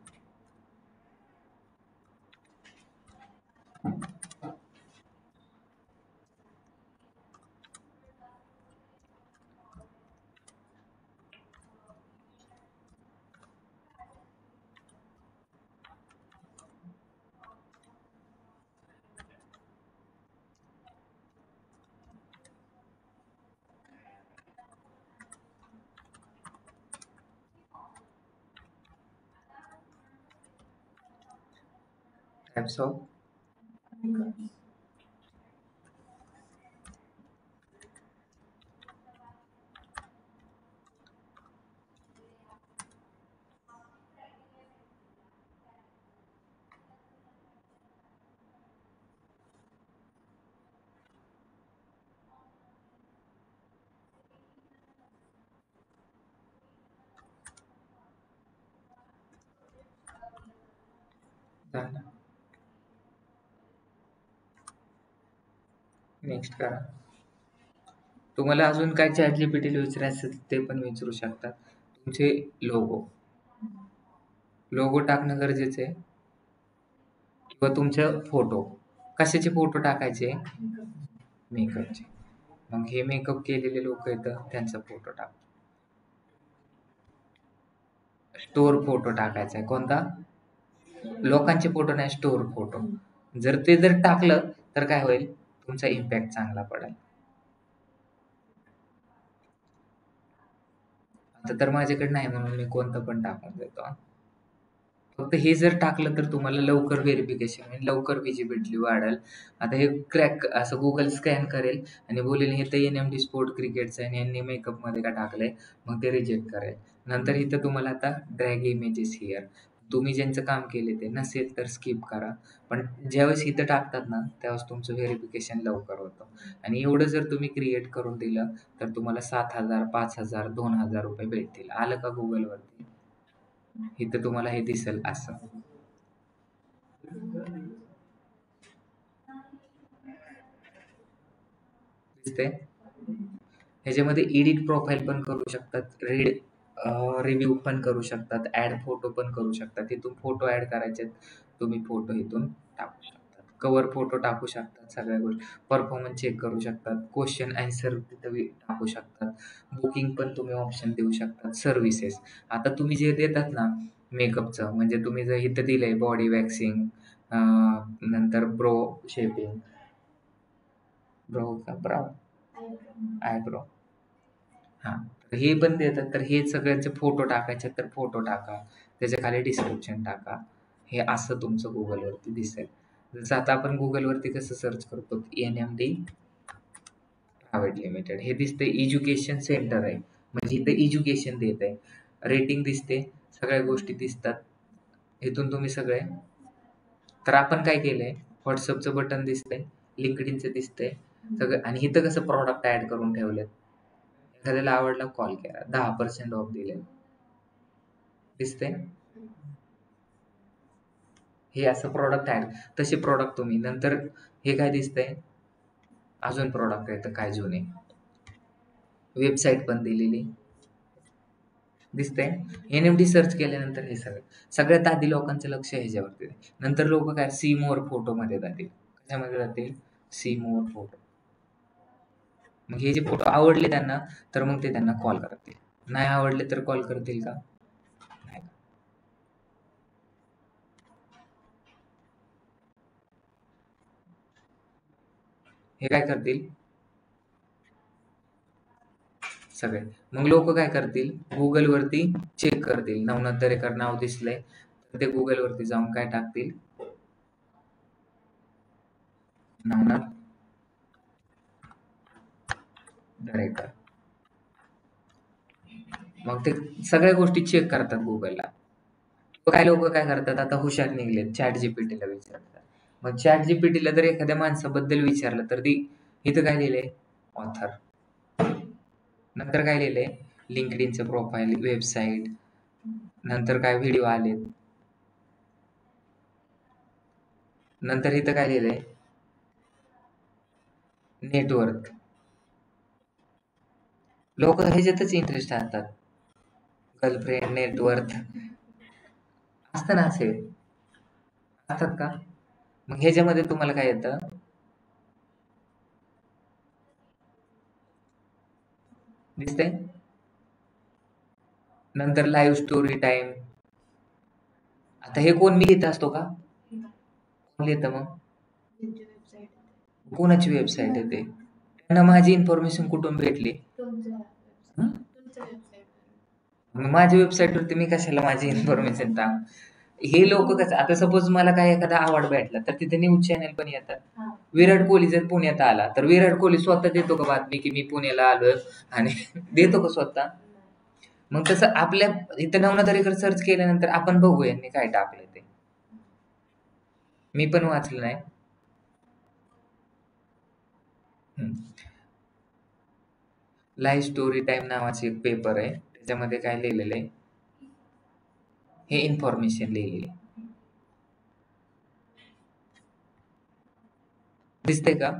टाइप्स ऑफ नेक्स्ट करा. तुम्हाला अजून काय ChatGPT ला विचारायचं असेल ते पण विचारू शकता. तुमचे लोगो टाकणं गरजेचं आहे किंवा तुमचे फोटो. कशाचे फोटो टाकायचे? मेकअपचे. मग हे मेकअप केलेले लोक येतं त्यांचा फोटो टाक. स्टोर फोटो टाकायचा आहे. कोणता? लोकांचे फोटो नाही, स्टोर फोटो. जर टाकलं तर काय होईल, तुमचा इम्पॅक्ट चांगला पडेल. आता तर माझ्याकडे नाही म्हणून मी कोणतं पण टाकून देतो. फक्त हे जर टाकलं तर तुम्हाला लवकर व्हेरिफिकेशन होईल, लवकर विजिबिलिटी वाढेल. आता हे क्रॅक असं गुगल स्कॅन करेल आणि बोलेल हे तर NMD स्पोर्ट क्रिकेटचं आहे आणि यांनी मेकअपमध्ये का टाकलंय, मग ते रिजेक्ट करेल. नंतर इथं तुम्हाला आता ड्रॅग इमेजेस हिअर. तुम्ही ज्यांचं काम केले ते नसेल तर स्किप करा. पण ज्यावेळेस इथं टाकतात ना त्यावेळेस तुमचं व्हेरिफिकेशन लवकर होतं. आणि एवढं जर तुम्ही क्रिएट करून दिलं तर तुम्हाला 7,000, 5,000, 2,000 रुपये भेटतील. आलं का गुगलवरती? इथं तुम्हाला हे दिसेल असं. दिसतंय? ह्याच्यामध्ये एडिट प्रोफाईल पण करू शकतात, रिव्ह्यू पण करू शकतात, ॲड फोटो पण करू शकतात. इथून फोटो ॲड करायचे तुम्ही फोटो इथून टाकू शकतात. कव्हर फोटो टाकू शकतात, सगळ्या गोष्टी. परफॉर्मन्स चेक करू शकतात, क्वेश्चन आन्सर तिथं टाकू शकतात. बुकिंग पण तुम्ही ऑप्शन देऊ शकतात. सर्व्हिसेस आता तुम्ही जे देतात ना मेकअपचं, म्हणजे तुम्ही जर इथं दिलंय बॉडी वॅक्सिंग, नंतर ब्रो शेपिंग, आयब्रो, हां. हे पण देतात, तर हे सगळ्यांचे फोटो टाकायचे तर फोटो टाका. त्याच्या खाली डिस्क्रिप्शन टाका. हे असं तुमचं Googleवरती दिसेल. जसं आता आपण Googleवरती कसं सर्च करतो, NMD प्रायव्हेट लिमिटेड हे दिसतंय, एज्युकेशन सेंटर आहे. म्हणजे इथं एज्युकेशन देत आहे. रेटिंग दिसते, सगळ्या गोष्टी दिसतात. इथून तुम्ही सगळे, तर आपण काय केलंय, WhatsAppचं बटन दिसतंय, LinkedInचं दिसतंय सगळं. आणि इथं कसं प्रॉडक्ट ॲड करून ठेवलेत. एखाद्याला आवडला कॉल केला, 10% ऑफ दिले. दिसतंय? हे असं प्रॉडक्ट ॲड, तसे प्रॉडक्ट तुम्ही नंतर हे काय दिसतंय, अजून प्रॉडक्ट येतं काय जुने. वेबसाईट पण दिलेली. दिसतंय. NMD सर्च केल्यानंतर हे सगळ्यात आधी लोकांचं लक्ष ह्याच्यावरती आहे. नंतर लोक काय सी मोर फोटो मध्ये जातील. कशामध्ये जातील? सी मोर फोटो. मग हे जे फोटो आवडले त्यांना तर मग ते त्यांना कॉल करतील. नाही आवडले तर कॉल करतील का? नाही. हे काय करतील सगळे. मग लोक काय करतील? गुगल वरती चेक करतील. नवनाथ दरेकर नाव दिसलंय तर ते गुगल वरती जाऊन काय टाकतील? नवनाथ दरेकर. मग ते सगळ्या गोष्टी चेक करतात गुगलला. काय लोक काय करतात आता हुशार निघलेत, चॅट जीपीटीला विचारतात. मग चॅट जीपीटीला जर एखाद्या माणसाबद्दल विचारलं तर ती इथं काय लिहिलंय? ऑथर. नंतर काय लिहिलंय? लिंक्डइनचं प्रोफाईल, वेबसाईट, नंतर काय व्हिडिओ आलेत. नंतर इथं काय लिहिलंय? नेटवर्क. लोक ह्याच्यातच इंटरेस्ट असतात. गर्लफ्रेंड, नेटवर्क असतं ना असे असतात का? मग ह्याच्यामध्ये तुम्हाला काय येतं? दिसतंय? नंतर लाईव्ह स्टोरी टाइम. आता हे कोण मी लिहित असतो का? कोण लिहितं मग? कोणाची वेबसाईट आहे ते? त्यांना माझी इन्फॉर्मेशन कुठून भेटली? मग माझ्या वेबसाईटवरती मी कशाला माझी इन्फॉर्मेशन टाक? हे लोक कसं आता सपोज मला काय एखादा अवॉर्ड भेटला तर तिथे न्यूज चॅनल पण येतात. विराट कोहली जर पुण्यात आला तर विराट कोहली स्वतः देतो का बातमी की मी पुण्याला आलोय आणि देतो का स्वतः? मग तसं आपल्या इथं नवनाथ दरेकर सर्च केल्यानंतर आपण बघू यांनी काय टाकलं ते. मी पण वाचलं नाही. लाईव्ह स्टोरी टाइम नावाचे एक पेपर आहे. त्याच्यामध्ये काय लिहिलेलं आहे? हे इन्फॉर्मेशन लिहिलेली आहे. दिसतंय का?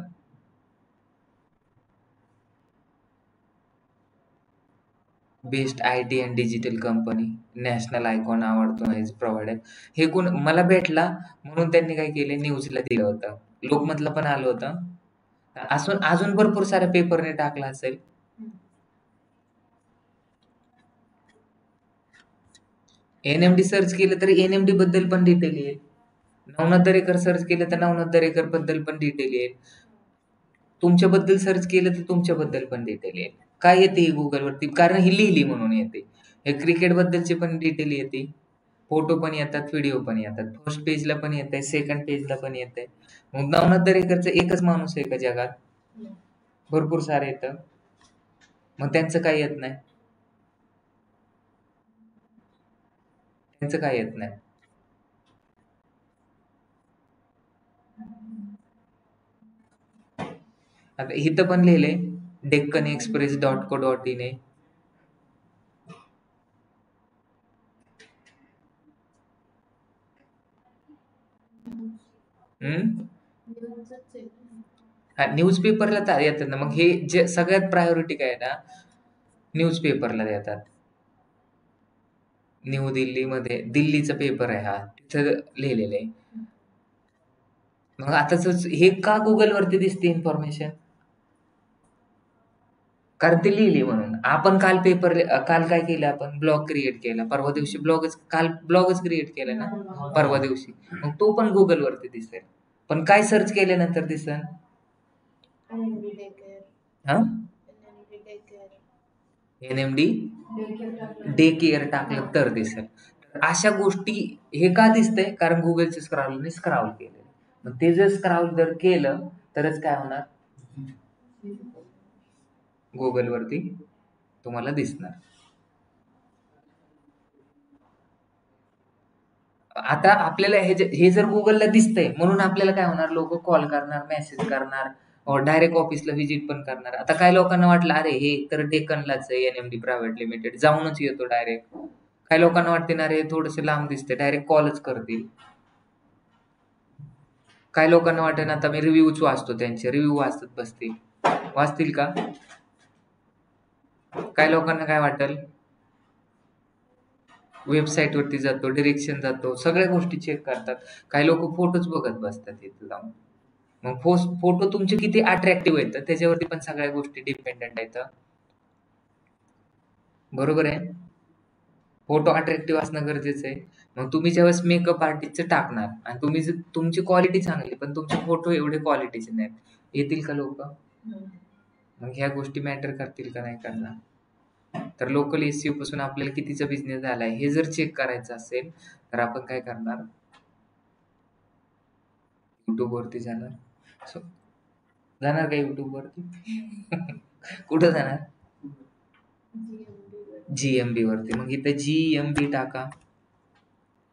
Best IT and digital company, national icon award is provided. हे कोण मला भेटला म्हणून त्यांनी काय केले? न्यूजला दिलं होतं. लोकमतला पण आलं होतं. अजून भरपूर साऱ्या पेपरने टाकला असेल. NMD सर्च केलं तर NMD बद्दल पण डिटेल येईल. नवनाथ दरेकर सर्च केलं तर नवनाथ दरेकर बद्दल पण डिटेल येईल. तुमच्याबद्दल सर्च केलं तर तुमच्याबद्दल पण डिटेल येईल. काय येते गुगल वरती? कारण ही लिहिली म्हणून येते. हे क्रिकेट बद्दलची पण डिटेल येते. फोटो पण येतात, व्हिडिओ पण येतात. फर्स्ट पेजला पण येतंय, सेकंड पेजला पण येतंय. मग नवनाथ दरेकरचा एकच माणूस आहे का जगात? भरपूर सारे येतं. मग त्यांचं काय येत नाही? त्यांचं काय येत नाही? आता इथं पण लिहिलंय deccanexpress.co.in आहे. हा न्यूजपेपरला तर येतात ना. मग हे जे सगळ्यात प्रायोरिटी काय आहे ना, न्यूजपेपरला देतात. न्यू दिल्लीमध्ये दिल्लीचा पेपर आहे हा, तिथं लिहिलेलं आहे. मग आताच हे का गुगल वरती दिसते इन्फॉर्मेशन? कारण ते लिहिली म्हणून. आपण काल काल काय केलं? आपण ब्लॉग क्रिएट केला. परवा दिवशी काल ब्लॉगच क्रिएट केला ना परवा दिवशी. मग तो पण गुगल वरती दिसेल. पण काय सर्च केल्यानंतर दिसेल? NMD डे केअर टाकलं तर दिसेल. अशा गोष्टी हे का दिसतंय? कारण गुगलचे स्क्राउलने स्क्राउल केले. मग ते जर स्क्राउल जर केलं तरच काय होणार? गुगल वरती तुम्हाला दिसणार. आता आपल्याला हे जर गुगलला दिसतंय म्हणून आपल्याला काय होणार? लोक कॉल करणार, मेसेज करणार, डायरेक्ट ऑफिसला व्हिजिट पण करणार. आता काही लोकांना वाटलं अरे हे तर डेक्कनलाच आहे NMD प्रायव्हेट लिमिटेड, जाऊनच येतो डायरेक्ट. काही लोकांना वाटते ना रे थोडंसं लांब दिसते, डायरेक्ट कॉलच करतील. काही लोकांना वाटेल आता मी रिव्ह्यूच वाचतो, त्यांचे रिव्ह्यू वाचत बसतील. वाचतील का? काही लोकांना काय वाटेल? वेबसाईट वरती जातो, डिरेक्शन जातो, सगळ्या गोष्टी चेक करतात. काही लोक फोटोच बघत बसतात तिथे जाऊन. मग फोटो तुमचे किती अट्रॅक्टिव्ह आहेत त्याच्यावरती पण सगळ्या गोष्टी डिपेंडंट आहेत. बरोबर आहे. फोटो अट्रॅक्टिव्ह असणं गरजेचं आहे. मग तुम्ही ज्यावेळेस मेकअप आर्टिस्टचं टाकणार आणि तुमची क्वालिटी चांगली पण तुमचे फोटो एवढे क्वालिटीचे नाहीत, येतील का लोक? मग ह्या गोष्टी मॅटर करतील का नाही करणार? तर लोकल एसईओ पासून आपल्याला कितीचा बिझनेस झालाय हे जर चेक करायचं असेल तर आपण काय करणार? युट्यूब वरती जाणार. जाणार का युट्यूब वरती? कुठं जाणार? GMB वरती. मग इथं GMB टाका.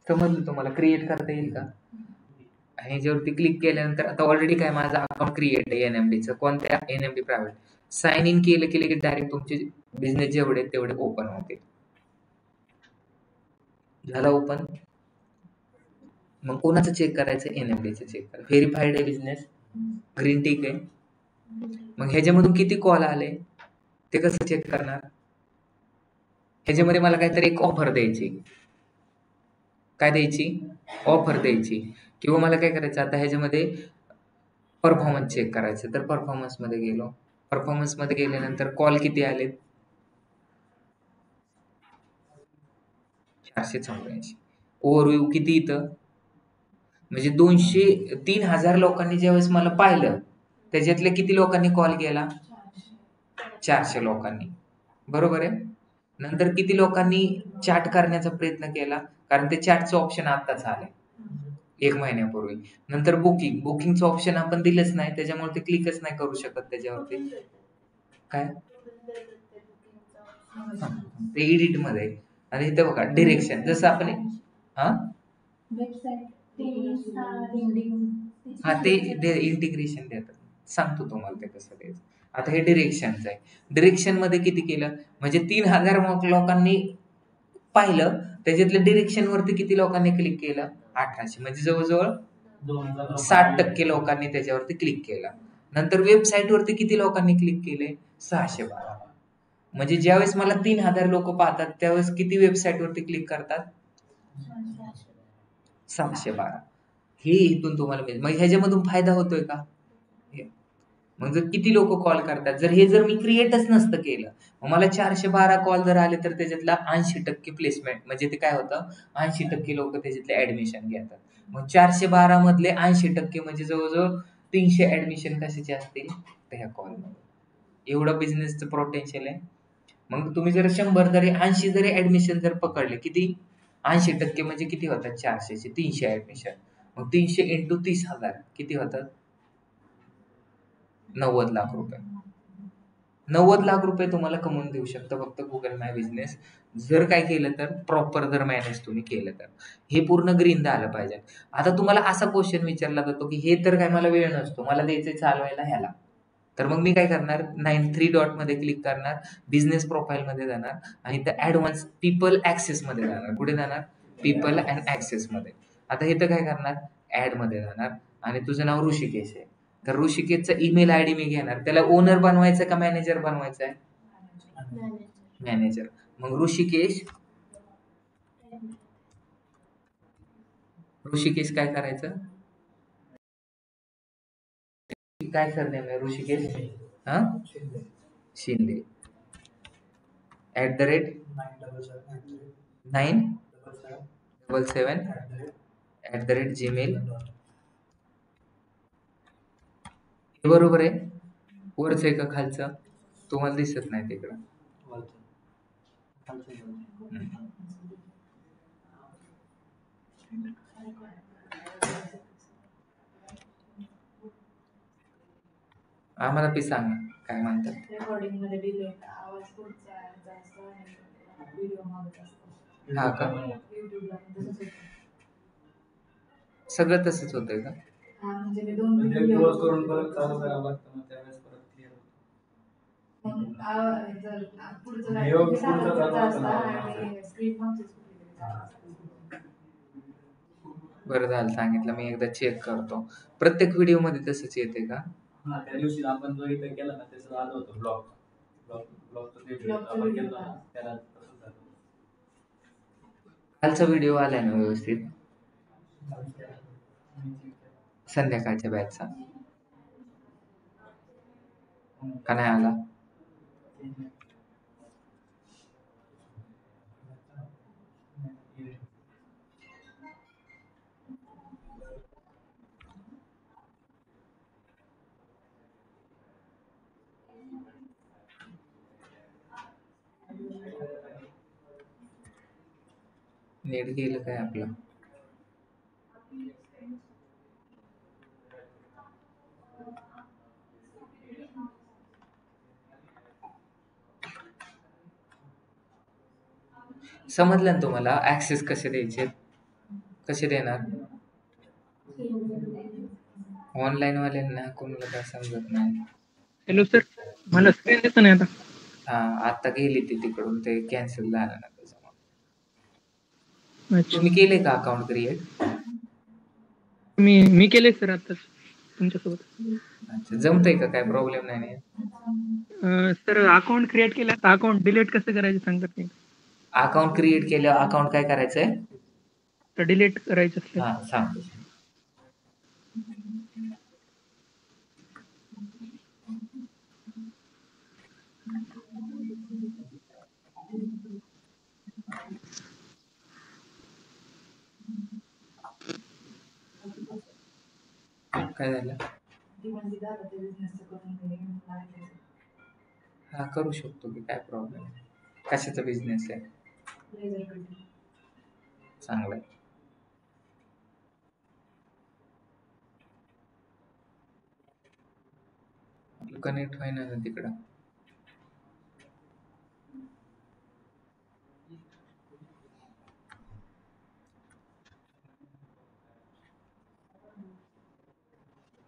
समजलं तुम्हाला? क्रिएट करता येईल का? ह्याच्यावरती क्लिक केल्यानंतर आता ऑलरेडी काय माझं अकाउंट क्रिएट आहे NMDचं. कोणत्या? NMD private. साइन इन केलं की डायरेक्ट तुमचे बिझनेस जेवढे तेवढे ओपन होते. झाला ओपन. मग कोणाचं चेक करायचं? NMDचं चेक करा. व्हेरीफाईड आहे बिझनेस, ग्रीन टिक आहे. मग ह्याच्यामधून किती कॉल आले ते कसं चेक करणार? ह्याच्यामध्ये मला काहीतरी एक ऑफर द्यायची. काय द्यायची? ऑफर द्यायची. किंवा मला काय करायचं आता ह्याच्यामध्ये परफॉर्मन्स चेक करायचं. तर परफॉर्मन्स मध्ये गेलो. परफॉर्मन्स मध्ये गेल्यानंतर कॉल किती आलेत? 484. ओव्हरव्ह्यू किती इथं? म्हणजे 3,000 लोकांनी ज्यावेळेस मला पाहिलं त्याच्यातले किती लोकांनी कॉल केला? 400 लोकांनी. बरोबर आहे. नंतर किती लोकांनी चॅट करण्याचा प्रयत्न केला? कारण ते चॅटचं ऑप्शन आत्ताच आलंय 1 महिन्यापूर्वी. नंतर बुकिंगचं ऑप्शन आपण दिलंच नाही त्याच्यामुळे ते क्लिकच नाही करू शकत त्याच्यावरती. काय? ते एडिट मध्ये. आणि इथं बघा डिरेक्शन. जसं आपण हा ते इंटिग्रेशन देतात. सांगतो तुम्हाला ते कसं द्यायचं. आता हे डिरेक्शनचं आहे. डिरेक्शन मध्ये किती केलं? म्हणजे 3,000 लोकांनी पाहिलं त्याच्यातल्या डिरेक्शन वरती किती लोकांनी क्लिक केलं? 1800. म्हणजे जवळजवळ 60% लोकांनी त्याच्यावरती क्लिक केलं. नंतर वेबसाईट वरती किती लोकांनी क्लिक केले? 612. म्हणजे ज्यावेळेस मला 3,000 लोक पाहतात त्यावेळेस किती वेबसाईट वरती क्लिक करतात? 612. हे इथून तुम्हाला मिळेल. मग ह्याच्यामधून फायदा होतोय का? मग जर किती लोक कॉल करतात, जर मी क्रिएटच नसतं केलं, मग मला 412 कॉल जर आले तर त्याच्यातला 80% प्लेसमेंट म्हणजे ते काय होतं? 80% लोक त्याच्यातले ऍडमिशन घेतात. मग 412 मधले 80% म्हणजे जवळजवळ 300 ऍडमिशन कशाचे असतील? त्या कॉलमध्ये. एवढं बिझनेसचं पोटेन्शियल आहे. मग तुम्ही जर 100 जरी 80 जरी ऍडमिशन जर पकडले, किती? 80% म्हणजे किती होतात? 400 चे 300 ऍडमिशन. मग 300 इंटू 30,000 किती होतात? 90 लाख रुपये. 90 लाख रुपये तुम्हाला कमवून देऊ शकतं फक्त गुगल माय बिझनेस. जर काय केलं तर प्रॉपर जर मॅनेज तुम्ही केलं तर. हे पूर्ण ग्रीन आलं पाहिजे. आता तुम्हाला असा क्वेश्चन विचारला जातो की हे तर काय मला वेळ नसतो, मला द्यायचंय चालवायला ह्याला. तर मग मी काय करणार? 3 डॉट मध्ये क्लिक करणार, बिझनेस प्रोफाईल मध्ये जाणार आणि त्या ऍडव्हान्स पीपल ऍक्सेस मध्ये जाणार. कुठे जाणार? पीपल अँड ऍक्सेस मध्ये. आता इथं काय करणार? ऍड मध्ये जाणार आणि तुझं नाव ऋषिकेश आहे. तर ऋषिकेशचा ईमेल आयडी मी घेणार. त्याला ओनर बनवायचं का मॅनेजर बनवायचं आहे? मॅनेजर. मग ऋषिकेश काय करायचं? काय सरनेम आहे ऋषिकेश? शिंदे. @977 हे बरोबर आहे? वरच आहे का खालचं? तुम्हाला दिसत नाही तिकडं. आम्हाला बी सांगा काय म्हणतात. हा का? सगळं तसंच होतंय का? बरं झालं सांगितलं. मी एकदा चेक करतो. प्रत्येक व्हिडिओ मध्ये तसंच येते का? त्या दिवशी आपण जो इथे केला ना त्याचं आलं होतं ब्लॉग आपण केलं ना त्याला तसंच झालं. कालचा व्हिडिओ आलाय ना व्यवस्थित संध्याकाळच्या बॅचचा का नाही आला? नेट गेलं काय आपलं? समजलं ना तुम्हाला ऍक्सेस कसे द्यायचे? कसे देणार? ऑनलाईन वाल्यांना कोणाला काय समजत नाही. हॅलो सर, मला स्क्रीन दिसत नाही आता. हा, आता गेली ती तिकडून, ते कॅन्सल झालं ना त्याच्यामुळे. अच्छा, तुम्ही केले का अकाउंट क्रिएट? मी केले सर आताच तुमच्यासोबत. अच्छा, जमतंय का? काय प्रॉब्लेम नाही ना? सर अकाउंट क्रिएट केलं, आता अकाउंट डिलीट कसं करायचं सांगतात नाही? अकाउंट क्रिएट केल्यावर अकाउंट काय करायचंय? तर डिलीट करायचं असलं. हा, सांगतो. काय झालं? हा, करू शकतो की, काय प्रॉब्लेम? कशाचा बिझनेस आहे? चांगला आहे. कनेक्ट व्हायना ना तिकडं.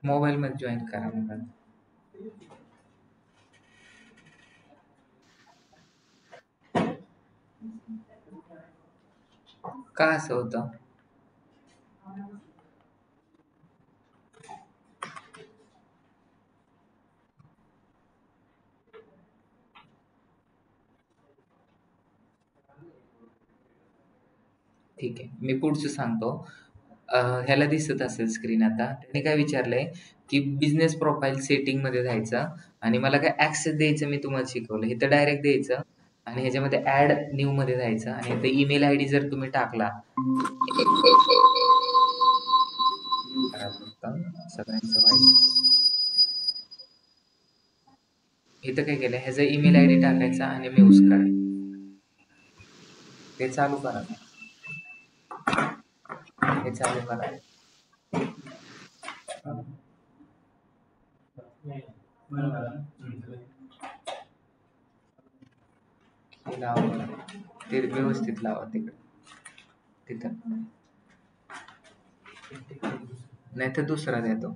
मोबाईल मध्ये जॉईन करा मला. का असं होतं? ठीक आहे, मी पुढचं सांगतो. ह्याला दिसत असेल स्क्रीन आता. त्याने काय विचारलंय की बिझनेस प्रोफाईल सेटिंग मध्ये जायचं आणि मला काय ऍक्सेस द्यायचं मी तुम्हाला शिकवलं. इथं डायरेक्ट द्यायचं आणि ह्याच्यामध्ये ऍड न्यू मध्ये जायचं आणि इथं ईमेल आयडी जर तुम्ही टाकला सगळ्यांचं व्हायचं. इथं काय केलं, ह्याचा ईमेल आयडी टाकायचा आणि म्यूज करायचं. ते चालू करा. हे चालू करा. हे लावा, ते व्यवस्थित लावा तिकडे. तिथं नाही तर दुसरा देतो.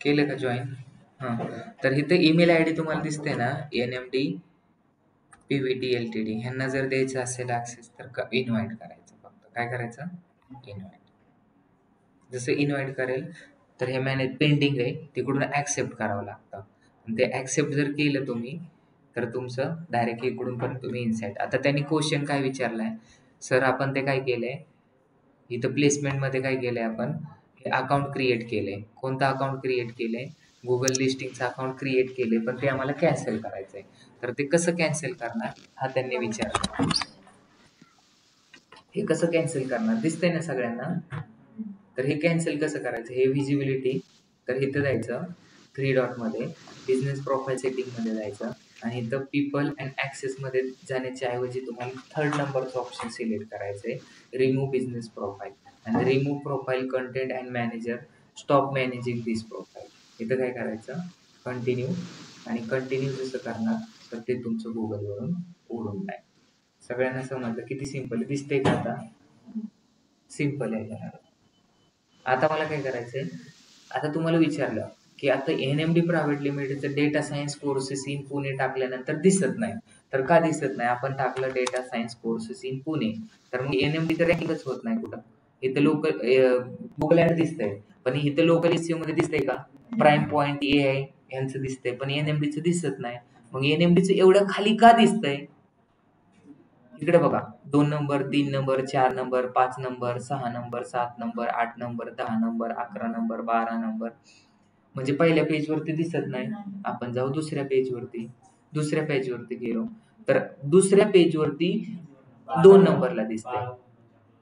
केलं का जॉईन? हा, तर इथं ईमेल आयडी तुम्हाला दिसते ना, NMD PVT LTD. ह्यांना जर द्यायचं असेल ऍक्सेस तर इन्व्हाइट करायचं. फक्त काय करायचं? इन्व्हाइट. जसं इन्व्हाइट करेल तर हे मॅनेज पेंडिंग आहे, तिकडून ऍक्सेप्ट करावं लागतं. ते ऍक्सेप्ट जर केलं तुम्ही तर तुमचं डायरेक्ट इकडून पण तुम्ही इनसाइट. आता त्यांनी क्वेश्चन काय विचारलाय, सर आपण ते काय केलंय इथं प्लेसमेंट मध्ये काय केलंय, आपण हे अकाउंट क्रिएट केलंय. कोणतं अकाउंट क्रिएट केलंय? गुगल लिस्टिंगचं अकाउंट क्रिएट केलंय, पण ते आम्हाला कॅन्सल करायचंय. तर ते कसं कॅन्सल करणार हा त्यांनी विचारला. हे कसं कॅन्सल करणार दिसतंय ना सगळ्यांना? तर हे कॅन्सल कसं करायचं? हे व्हिजिबिलिटी, तर इथं जायचं 3 डॉट मध्ये, बिझनेस प्रोफाईल सेटिंग मध्ये जायचं आणि इथं पीपल अँड ऍक्सेस मध्ये जाण्याच्या ऐवजी तुम्हाला 3rd नंबरचं ऑप्शन सिलेक्ट करायचंय, रिमूव्ह बिझनेस प्रोफाईल. आणि remove profile content and manager, stop managing this profile. इथं काय करायचं? कंटिन्यू. आणि कंटिन्यू जसं करणार तर ते तुमचं गुगलवरून उडून जाईल. सगळ्यांना समजलं? किती सिंपल दिसतंय का आता? सिंपल आहे. आता मला काय करायचंय, आता तुम्हाला विचारलं की आता NMD प्रायव्हेट लिमिटेडचं data science courses in Pune टाकल्यानंतर दिसत नाही. तर का दिसत नाही? आपण टाकलं data science courses in Pune, तर मग NMD तर रँकच होत नाही कुठं. इथं लोक गुगल ऍड दिसतंय, पण इथं लोकल एसईओ मध्ये दिसतंय का? प्राईम पॉइंट AI यांचं दिसतंय, पण NMDचं दिसत नाही. मग NMDचं एवढं खाली का दिसतंय? इकडे बघा, 2 number, 3 number, 4 number, 5 number, 6 number, 7 number, 8 number, 10 number, 11 number, 12 number. म्हणजे पहिल्या पेजवरती दिसत नाही. आपण जाऊ दुसऱ्या पेजवरती. दुसऱ्या पेजवरती गेलो तर दुसऱ्या पेजवरती 2 नंबरला दिसते.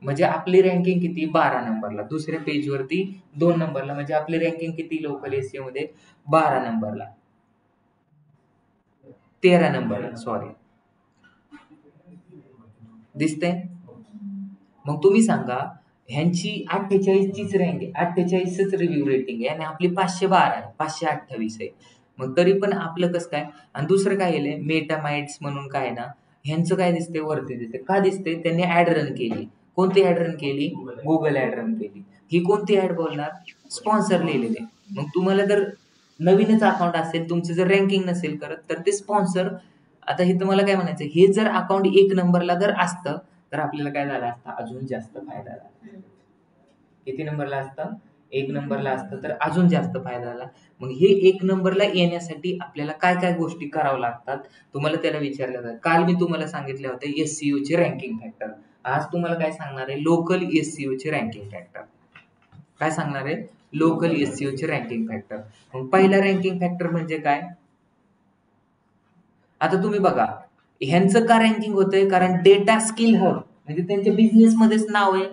म्हणजे आपली रँकिंग किती? 12 नंबरला. दुसऱ्या पेजवरती 2 नंबरला, म्हणजे आपली रँकिंग किती लोकल एसईओ मध्ये? 12 नंबरला, 13 नंबरला, सॉरी. दिसतंय? मग तुम्ही सांगा, ह्यांची 48चीच रँक आहे, 48च रिव्ह्यू रेटिंग आहे आणि आपली 512 आहे, 528 आहे. मग तरी पण आपलं कसं काय? आणि दुसरं काय केलंय, मेटामाइट्स म्हणून काय ना, ह्यांचं काय दिसते? वरती दिसते. का दिसते? त्यांनी ऍड रन केली. कोणती ऍड रन केली? गुगल ऍड रन केली. ही कोणती ऍड बोलणार? स्पॉन्सर लिहिलेले. मग तुम्हाला जर नवीनच अकाउंट असेल, तुमचं जर रँकिंग नसेल करत, तर ते स्पॉन्सर. आता हे तुम्हाला काय म्हणायचं, हे जर अकाउंट 1 नंबरला जर असतं तर आपल्याला काय झालं असतं? अजून जास्त फायदा झाला. किती नंबरला असतं? 1 नंबरला असतं तर अजून जास्त फायदा झाला. मग हे 1 नंबरला येण्यासाठी आपल्याला काय काय गोष्टी कराव्या लागतात? तुम्हाला त्याला विचारलं जातं. काल मी तुम्हाला सांगितले होते SEO चे रँकिंग फॅक्टर. आज तुम्हाला काय सांगणार आहे? लोकल SEO चे रँकिंग फॅक्टर. काय सांगणार आहे? लोकल SEO चे रँकिंग फॅक्टर. मग पहिला रँकिंग फॅक्टर म्हणजे काय? आता तुम्ही बघा, ह्यांचं का रँकिंग होतंय? कारण डेटा स्किल हब म्हणजे त्यांच्या बिझनेसमध्येच नाव आहे.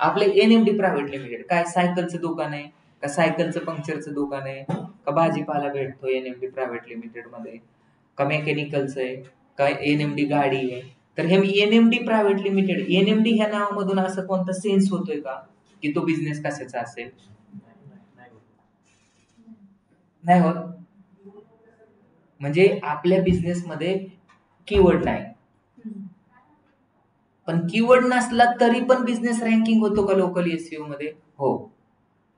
आपले NMD प्रायव्हेट लिमिटेड काय सायकलचं दुकान आहे का? सायकलचं पंक्चरचं दुकान आहे का? भाजीपाला भेटतो NMD प्रायव्हेट लिमिटेड मध्ये का? मेकॅनिकलचं आहे का? NMD गाडी आहे. तर हे NMD प्रायव्हेट लिमिटेड, NMD ह्या नावामधून असं कोणता सेन्स होतोय का की तो बिझनेस कशाचा असेल? नाही होत. म्हणजे आपल्या बिझनेसमध्ये कीवर्ड नाही. पण कीवर्ड नसला तरी पण बिझनेस रँकिंग होतो का लोकल एसईओ मध्ये? हो,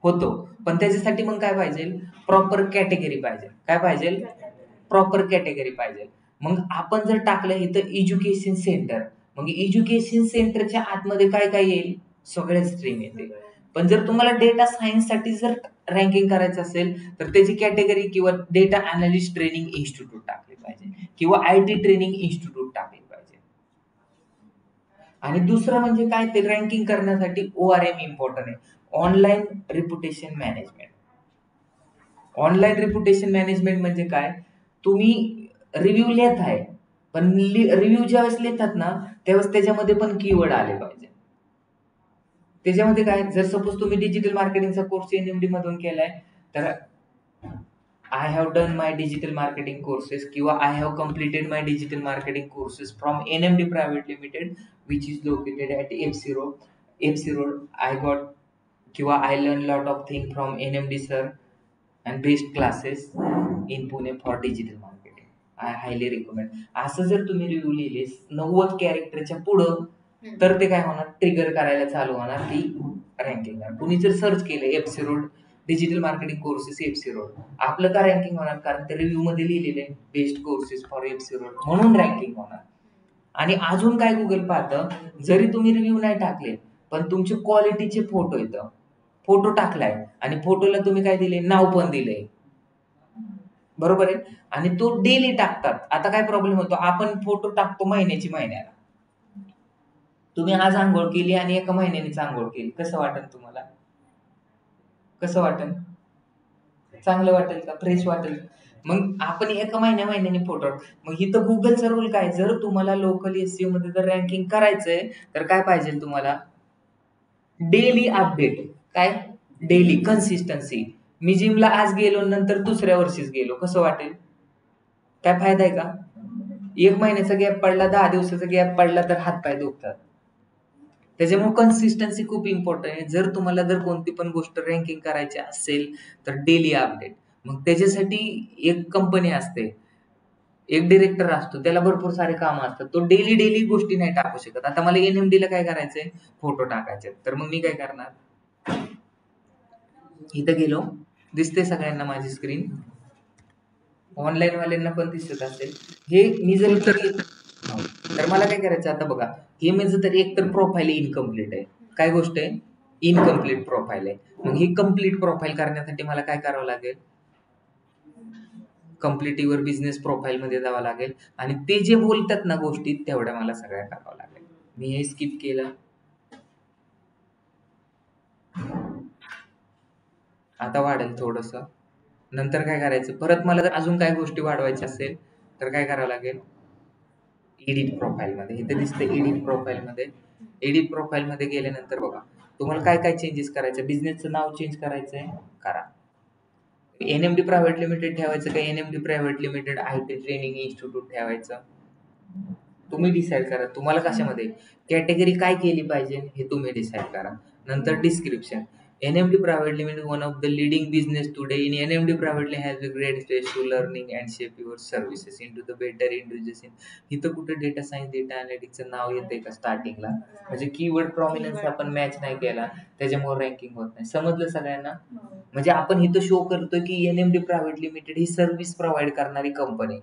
होतो. पण त्याच्यासाठी मग काय पाहिजे? प्रॉपर कॅटेगरी पाहिजे. काय पाहिजे? प्रॉपर कॅटेगरी पाहिजे. मग आपण जर टाकलं इथं एज्युकेशन सेंटर, मग एज्युकेशन सेंटरच्या आतमध्ये काय काय येईल? सगळे स्ट्रीम येते. पण जर तुम्हाला डेटा सायन्स साठी जर रँकिंग करायचं असेल तर त्याची कॅटेगरी किंवा डेटा अनालिस्ट ट्रेनिंग इन्स्टिट्यूट टाकली पाहिजे किंवा IT ट्रेनिंग इन्स्टिट्यूट टाकली पाहिजे. आणि दुसरं म्हणजे काय? ते रँकिंग करण्यासाठी ORM इम्पॉर्टंट आहे, ऑनलाईन रिप्युटेशन मॅनेजमेंट. ऑनलाईन रिप्युटेशन मॅनेजमेंट म्हणजे काय? तुम्ही रिव्ह्यू लिहित आहे, पण रिव्ह्यू ज्यावेळेस लिहितात ना त्यावेळेस त्याच्यामध्ये पण कीवर्ड आले पाहिजे. त्याच्यामध्ये काय? जर सपोज तुम्ही डिजिटल मार्केटिंगचा कोर्स NMD मधून केलाय तर I have done my digital marketing courses किंवा I have completed my digital marketing courses from NMD private limited which is located at FC road. FC road I got किंवा I learn lot of thing from NMD sir and best classes in Pune for digital marketing. I highly recommend. असं जर तुम्ही review लिहिले 90 कॅरेक्टरच्या पुढं तर ते काय होणार? ट्रिगर करायला चालू होणार की रँकिंग. कुणी जर सर्च केलं FC road digital marketing courses FC road, आपलं का रँकिंग होणार? कारण ते रिव्ह्यू मध्ये लिहिलेले best courses for FC road म्हणून रँकिंग होणार. आणि अजून काय गुगल पाहतं? जरी तुम्ही रिव्ह्यू नाही टाकले पण तुमचे क्वालिटीचे फोटो येतं. फोटो टाकलाय आणि फोटोला तुम्ही काय दिले? नाव पण दिलंय. बरोबर आहे. आणि तो डेली टाकतात. आता काय प्रॉब्लेम होतो? आपण फोटो टाकतो महिन्याला. तुम्ही आज आंघोळ केली आणि एका महिन्यानेच आंघोळ केली, कसं वाटेल तुम्हाला? कसं वाटेल? चांगलं वाटेल का? फ्रेश वाटेल? मग आपण एका महिन्याने फोटो. मग इथं गुगलचा रूल काय? जर तुम्हाला लोकल एसईओ मध्ये जर रँकिंग करायचंय तर काय पाहिजे तुम्हाला? Daily update. काय? Daily consistency. मी जिमला आज गेलो नंतर दुसऱ्या वर्षीच गेलो, कसं वाटेल? काय फायदा आहे का? 1 महिन्याचा गॅप पडला, 10 दिवसाचा गॅप पडला तर हातपाय दुखतात. त्याच्यामुळे कन्सिस्टन्सी खूप इम्पॉर्टंट आहे. जर तुम्हाला जर कोणती पण गोष्ट रँकिंग करायची असेल तर डेली अपडेट. मग त्याच्यासाठी एक कंपनी असते, एक डिरेक्टर असतो, त्याला भरपूर सारे कामं असतात. तो डेली गोष्टी नाही टाकू शकत. आता मला NMD ला काय करायचंय? फोटो टाकायचे. तर मग मी काय करणार? इथं गेलो, दिसते सगळ्यांना माझी स्क्रीन? ऑनलाईन वाल्यांना पण दिसत असेल. हे मी जर तर मला काय करायचं? आता बघा, हे माझं तरी एकतर प्रोफाईल इनकम्प्लीट आहे. काय गोष्ट आहे? इनकम्प्लीट प्रोफाईल आहे. मग ही कम्प्लीट प्रोफाईल करण्यासाठी मला काय करावं लागेल, कम्प्लिटीवर बिझनेस प्रोफाईल मध्ये जावं लागेल आणि ते जे बोलतात ना गोष्टी तेवढ्या मला सगळ्या करावं लागेल. मी हे स्किप केलं. आता वाढेल थोडस. नंतर काय करायचं, परत मला जर अजून काय गोष्टी वाढवायच्या असेल तर काय करावं लागेल, एडिट प्रोफाईल मध्ये. इथे दिसते एडिट प्रोफाईल मध्ये. एडिट प्रोफाईल मध्ये गेल्यानंतर बघा तुम्हाला काय काय चेंजेस करायचं. बिझनेसचं नाव चेंज करायचंय, करा. एनएमडी प्रायव्हेट लिमिटेड ठेवायचं का NMD private limited IT training institute ठेवायचं, तुम्ही डिसाईड करा. तुम्हाला कशामध्ये कॅटेगरी काय केली पाहिजे हे तुम्ही डिसाईड करा. नंतर description. NMD Private Limited, one of the leading business today in NMD Private Limited has a great space to learning and shape your services into the better individuals. इथं कुठे डेटा सायन्स डेटा अनालिटिक्सचं नाव येतंय का स्टार्टिंगला, म्हणजे keyword prominence आपण match नाही केला त्याच्यामुळे रँकिंग होत नाही. समजलं सगळ्यांना. म्हणजे आपण इथं शो करतो की NMD Private Limited ही सर्व्हिस प्रोव्हाइड करणारी कंपनी,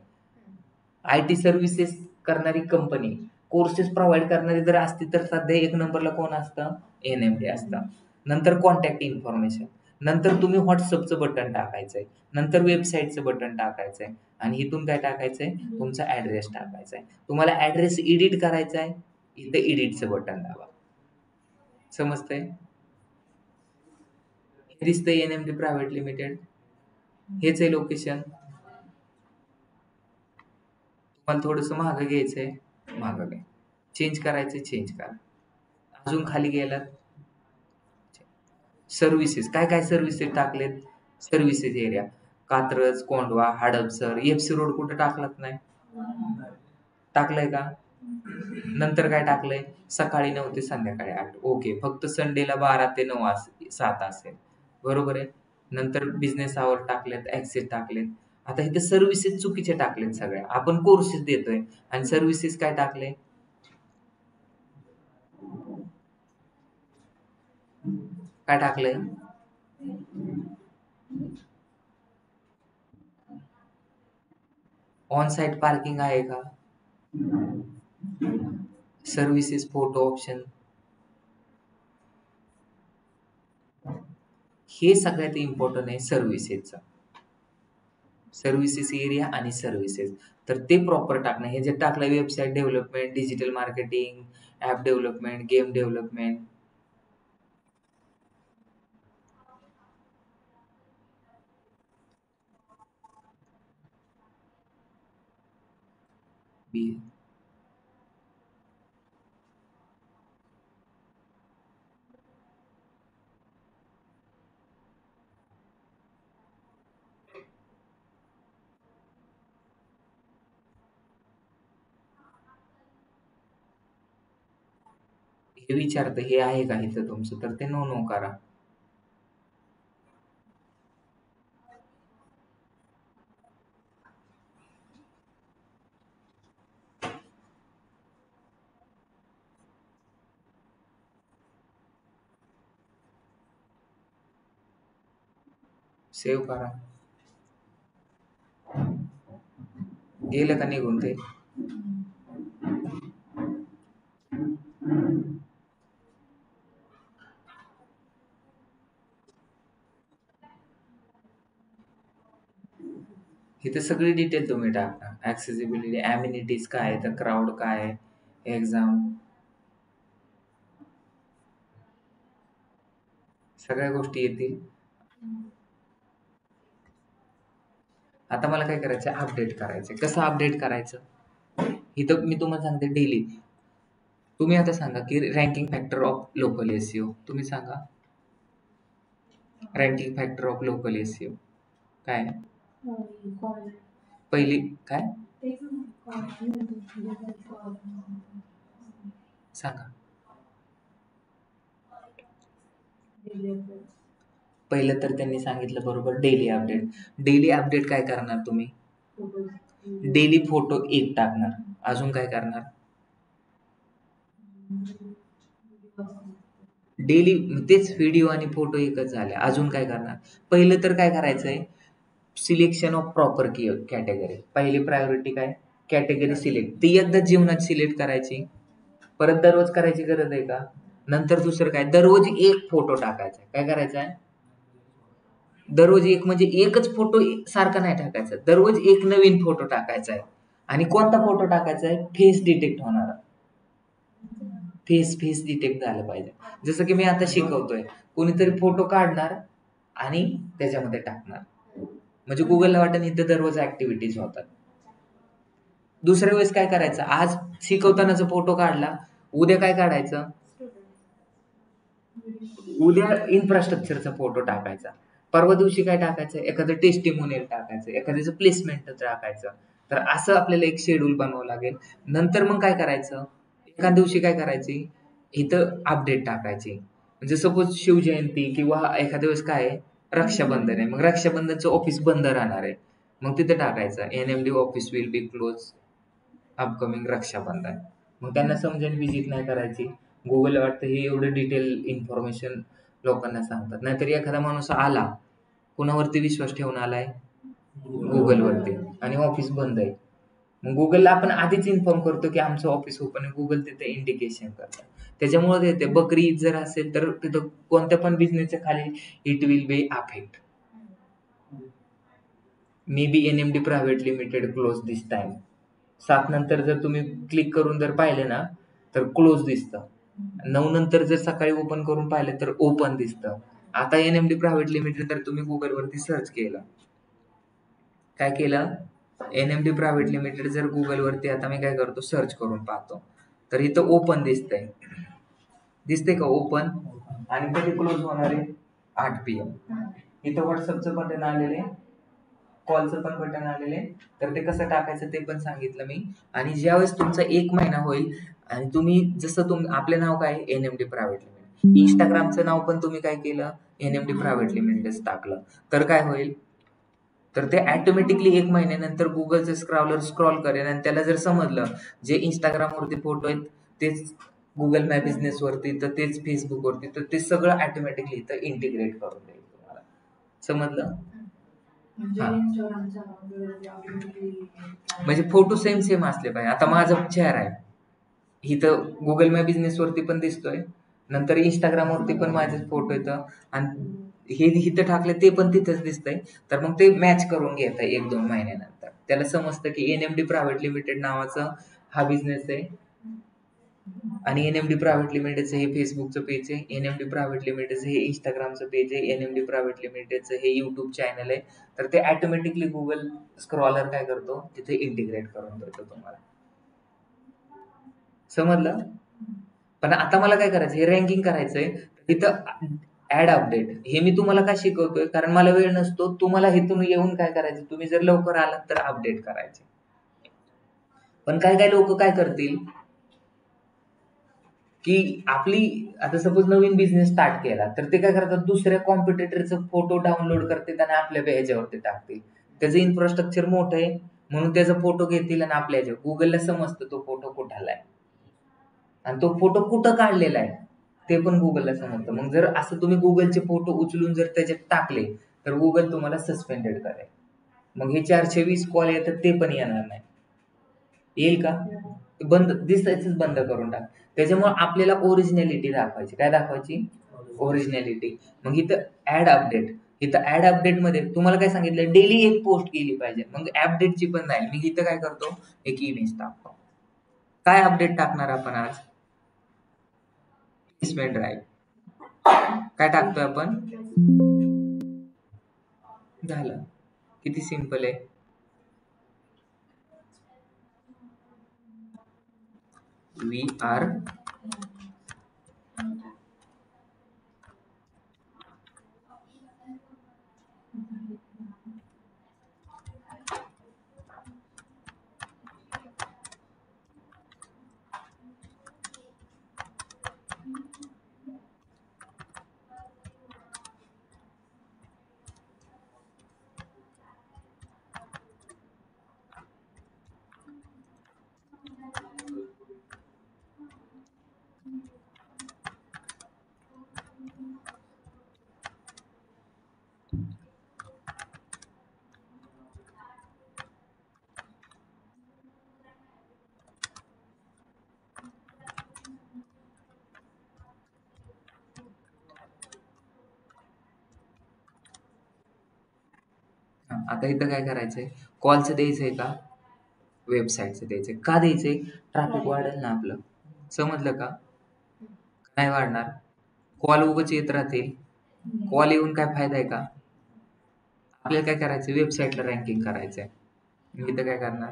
IT सर्व्हिसेस करणारी कंपनी, कोर्सेस प्रोव्हाइड करणारी जर असती तर सध्या एक नंबरला कोण असतं, NMD असतं. नंतर कॉन्टॅक्ट इन्फॉर्मेशन, नंतर तुम्ही व्हॉट्सअपचं बटन टाकायचंय, नंतर वेबसाईटचं बटन टाकायचंय आणि इथून काय टाकायचंय, तुमचा ऍड्रेस टाकायचा आहे. तुम्हाला ऍड्रेस एडिट करायचा आहे, इथं एडिटचं बटन दाबा. समजतंय. हे दिसतंय NMD प्रायव्हेट लिमिटेड, हेच आहे लोकेशन. तुम्हाला थोडंसं मागं घ्यायचंय, मागं घ्या. चेंज करायचंय, चेंज करा. अजून खाली गेलात, सर्व्हिसेस. काय काय सर्व्हिसेस टाकलेत, services area Katraj, Kondhwa, Hadapsar. FC road कुठं टाकलात नाही, टाकलंय का. नंतर काय टाकलंय, सकाळी 9 ते संध्याकाळी 8. ओके. फक्त संडेला 12 ते 9 7 असेल, बरोबर आहे. नंतर बिझनेस आवर टाकलेत, ऍक्सेस टाकलेत. आता इथे सर्व्हिसेस चुकीचे टाकलेत सगळ्या. आपण कोर्सेस देतोय आणि सर्व्हिसेस काय टाकले, काय टाकलंय, ऑन साइट पार्किंग आहे का, सर्व्हिसेस फोटो ऑप्शन. हे सगळ्यात इम्पॉर्टंट आहे सर्व्हिसेसचं. सर्व्हिसेस एरिया आणि सर्व्हिसेस, तर ते प्रॉपर टाकणं. हे जे टाकलं website development, digital marketing, app development, game development, हे विचारतं हे आहे का इथं तुमचं, तर ते नो करा. सेव्ह करा. गेलं का निघून ते. इथे सगळी डिटेल तुम्ही टाका. ऍक्सेसिबिलिटी, अम्युनिटीज काय आहे, तर क्राऊड काय आहे, एक्झाम, सगळ्या गोष्टी येतील. आता मला काय करायचं, अपडेट करायचं. कसं अपडेट करायचं, इथं मी तुम्हाला सांगते डेली. तुम्ही आता सांगा की ranking factor of local SEO, तुम्ही सांगा ranking factor of local SEO काय, पहिली काय सांगा. पहिलं तर त्यांनी सांगितलं बरोबर डेली अपडेट. डेली अपडेट काय करणार तुम्ही, डेली फोटो एक टाकणार. अजून काय करणार, डेली तेच व्हिडिओ आणि फोटो एकच झाले. अजून काय करणार, पहिलं तर काय करायचंय, सिलेक्शन ऑफ प्रॉपर कॅटेगरी. पहिली प्रायोरिटी काय, कॅटेगरी सिलेक्ट. ती एकदा जीवनात सिलेक्ट करायची, परत दररोज करायची गरज आहे का, नंतर दुसरं काय, दररोज एक फोटो टाकायचा. काय करायचा आहे, दररोज एक, म्हणजे एकच फोटो सारखा नाही टाकायचा, दररोज एक नवीन फोटो टाकायचा आहे. आणि कोणता फोटो टाकायचा आहे, फेस डिटेक्ट होणारा. फेस डिटेक्ट झालं पाहिजे. जसं की मी आता शिकवतोय, कोणीतरी फोटो काढणार आणि त्याच्यामध्ये टाकणार, म्हणजे गुगलला वाटेल इथं दररोज ऍक्टिव्हिटीज होतात. दुसऱ्या वेळेस काय करायचं, आज शिकवतानाचा फोटो काढला, उद्या काय काढायचं, उद्या इन्फ्रास्ट्रक्चरचा फोटो टाकायचा, परवा दिवशी काय टाकायचं, एखादं टेस्टिमोनियल टाकायचं, एखाद्याचं प्लेसमेंट टाकायचं. तर असं आपल्याला एक शेड्यूल बनावं लागेल. नंतर मग काय करायचं, एका दिवशी काय करायची, इथं अपडेट टाकायची. म्हणजे सपोज शिवजयंती किंवा एखाद्या वेळेस काय आहे, रक्षाबंधन आहे, मग रक्षाबंधनचं ऑफिस बंद राहणार आहे, मग तिथे टाकायचं NMD office will be close upcoming Rakshabandhan. मग त्यांना समजेल, विजिट नाही करायची. गुगल वाटतं हे एवढं डिटेल इन्फॉर्मेशन लोकांना सांगतात. नाहीतर एखादा माणूस आला, कुणावरती विश्वास ठेवून आलाय, गुगलवरती, आणि ऑफिस बंद आहे, मग गुगलला आपण आधीच इन्फॉर्म करतो की आमचं ऑफिस ओपन आहे, गुगल तिथे इंडिकेशन करतं. त्याच्यामुळे ते बकरी ईद जर असेल तर तिथं कोणत्या पण बिझनेसच्या खाली it will be affect, may be NMD private limited close this time. 7 नंतर जर तुम्ही क्लिक करून जर पाहिले ना तर क्लोज दिसतं. 9 नंतर जर सकाळी ओपन करून पाहिलं तर ओपन दिसतं. आता NMD प्रायव्हेट लिमिटेड तर तुम्ही गुगलवरती सर्च केलं, काय केलं, NMD प्रायव्हेट लिमिटेड जर गुगलवरती आता मी काय करतो, सर्च करून पाहतो, तर इथं ओपन दिसतंय का ओपन, आणि कधी क्लोज होणार आहे, 8 PM. इथं व्हॉट्सअपचं बटन आलेले, कॉलचं पण बटन आलेले. तर ते कसं टाकायचं ते पण सांगितलं मी. आणि ज्यावेळेस तुमचा 1 महिना होईल आणि तुम्ही जसं आपले नाव काय, NMD प्रायव्हेट लिमिटेड, इंस्टाग्रामचं नाव पण तुम्ही काय केलं, NMD प्रायव्हेट लिमिटेड टाकलं, तर काय होईल, तर ते ऑटोमॅटिकली 1 महिन्यानंतर गुगलचं स्क्रॉलर स्क्रॉल करेल, आणि त्याला जर समजलं जे इंस्टाग्रामवरती फोटो आहेत तेच गुगल मॅप बिझनेसवरती, तर तेच फेसबुकवरती, तर ते सगळं ऑटोमॅटिकली इथं इंटिग्रेट करून देईल तुम्हाला. समजलं? म्हणजे फोटो सेम असले पाहिजे. आता माझा चेहरा आहे, इथं गुगल मॅप बिझनेस वरती पण दिसतोय, नंतर इंस्टाग्राम वरती पण माझे फोटो येतं, आणि हे इथं टाकले ते पण तिथेच दिसतंय. तर मग ते मॅच करून घेत आहे 1-2 महिन्यानंतर. त्याला समजतं की NMD प्रायव्हेट लिमिटेड नावाचा हा बिझनेस आहे, आणि NMD प्रायव्हेट लिमिटेडचं हे फेसबुकचं पेज आहे, NMD प्रायव्हेट लिमिटेडचं हे इंस्टाग्रामचं पेज आहे, NMD प्रायव्हेट लिमिटेडचं हे युट्यूब चॅनल आहे. तर ते ऑटोमॅटिकली गुगल स्क्रॉलर काय करतो, तिथे इंटिग्रेट करून देतो तुम्हाला. समजलं? पण आता मला काय करायचं, हे रँकिंग करायचंय, तिथं ऍड अपडेट हे मी तुम्हाला का शिकवतोय, कारण मला वेळ नसतो. तुम्हाला इथून येऊन काय करायचं, तुम्ही जर लवकर आलात तर अपडेट करायचे. पण काय लोक काय करतील की आपली, आता सपोज नवीन बिझनेस स्टार्ट केला तर ते काय करतात, दुसऱ्या कॉम्पिटिटरचा फोटो डाउनलोड करतील आणि आपल्या ह्याच्यावरती टाकतील. त्याचं इन्फ्रास्ट्रक्चर मोठं आहे म्हणून त्याचा फोटो घेतील आणि आपल्या ह्याच्यावर, गुगलला समजतं तो फोटो कुठाला आहे आणि तो फोटो कुठं काढलेला आहे ते पण गुगलला समजतं. मग जर असं तुम्ही गुगलचे फोटो उचलून जर त्याच्यात टाकले तर गुगल तुम्हाला सस्पेंडेड करेल. मग हे 420 कॉल येतात ते पण येणार नाही. येईल का, बंद दिसायचंच बंद करून टाक. त्याच्यामुळे आपल्याला ओरिजिनॅलिटी दाखवायची. काय दाखवायची, ओरिजिनॅलिटी. मग इथं ऍड अपडेट, इथं ऍड अपडेट मध्ये तुम्हाला काय सांगितलं, डेली एक पोस्ट केली पाहिजे. मग अपडेटची पण नाही, मी इथं काय करतो, एक इमेज टाकतो. काय अपडेट टाकणार आपण आज, प्लेसमेंट ड्राईव्ह. काय टाकतोय आपण, झालं. किती सिंपल आहे. वी आर आता इथं काय करायचंय, कॉलचं द्यायचंय का वेबसाईटचं द्यायचंय? का द्यायचंय? ट्रॅफिक वाढेल ना आपलं. समजलं का? नाही वाढणार. कॉल उगाच येत राहतील. कॉल येऊन काय फायदा आहे का? आपल्याला काय करायचं, वेबसाईटला रँकिंग करायचंय. मी इथं काय करणार,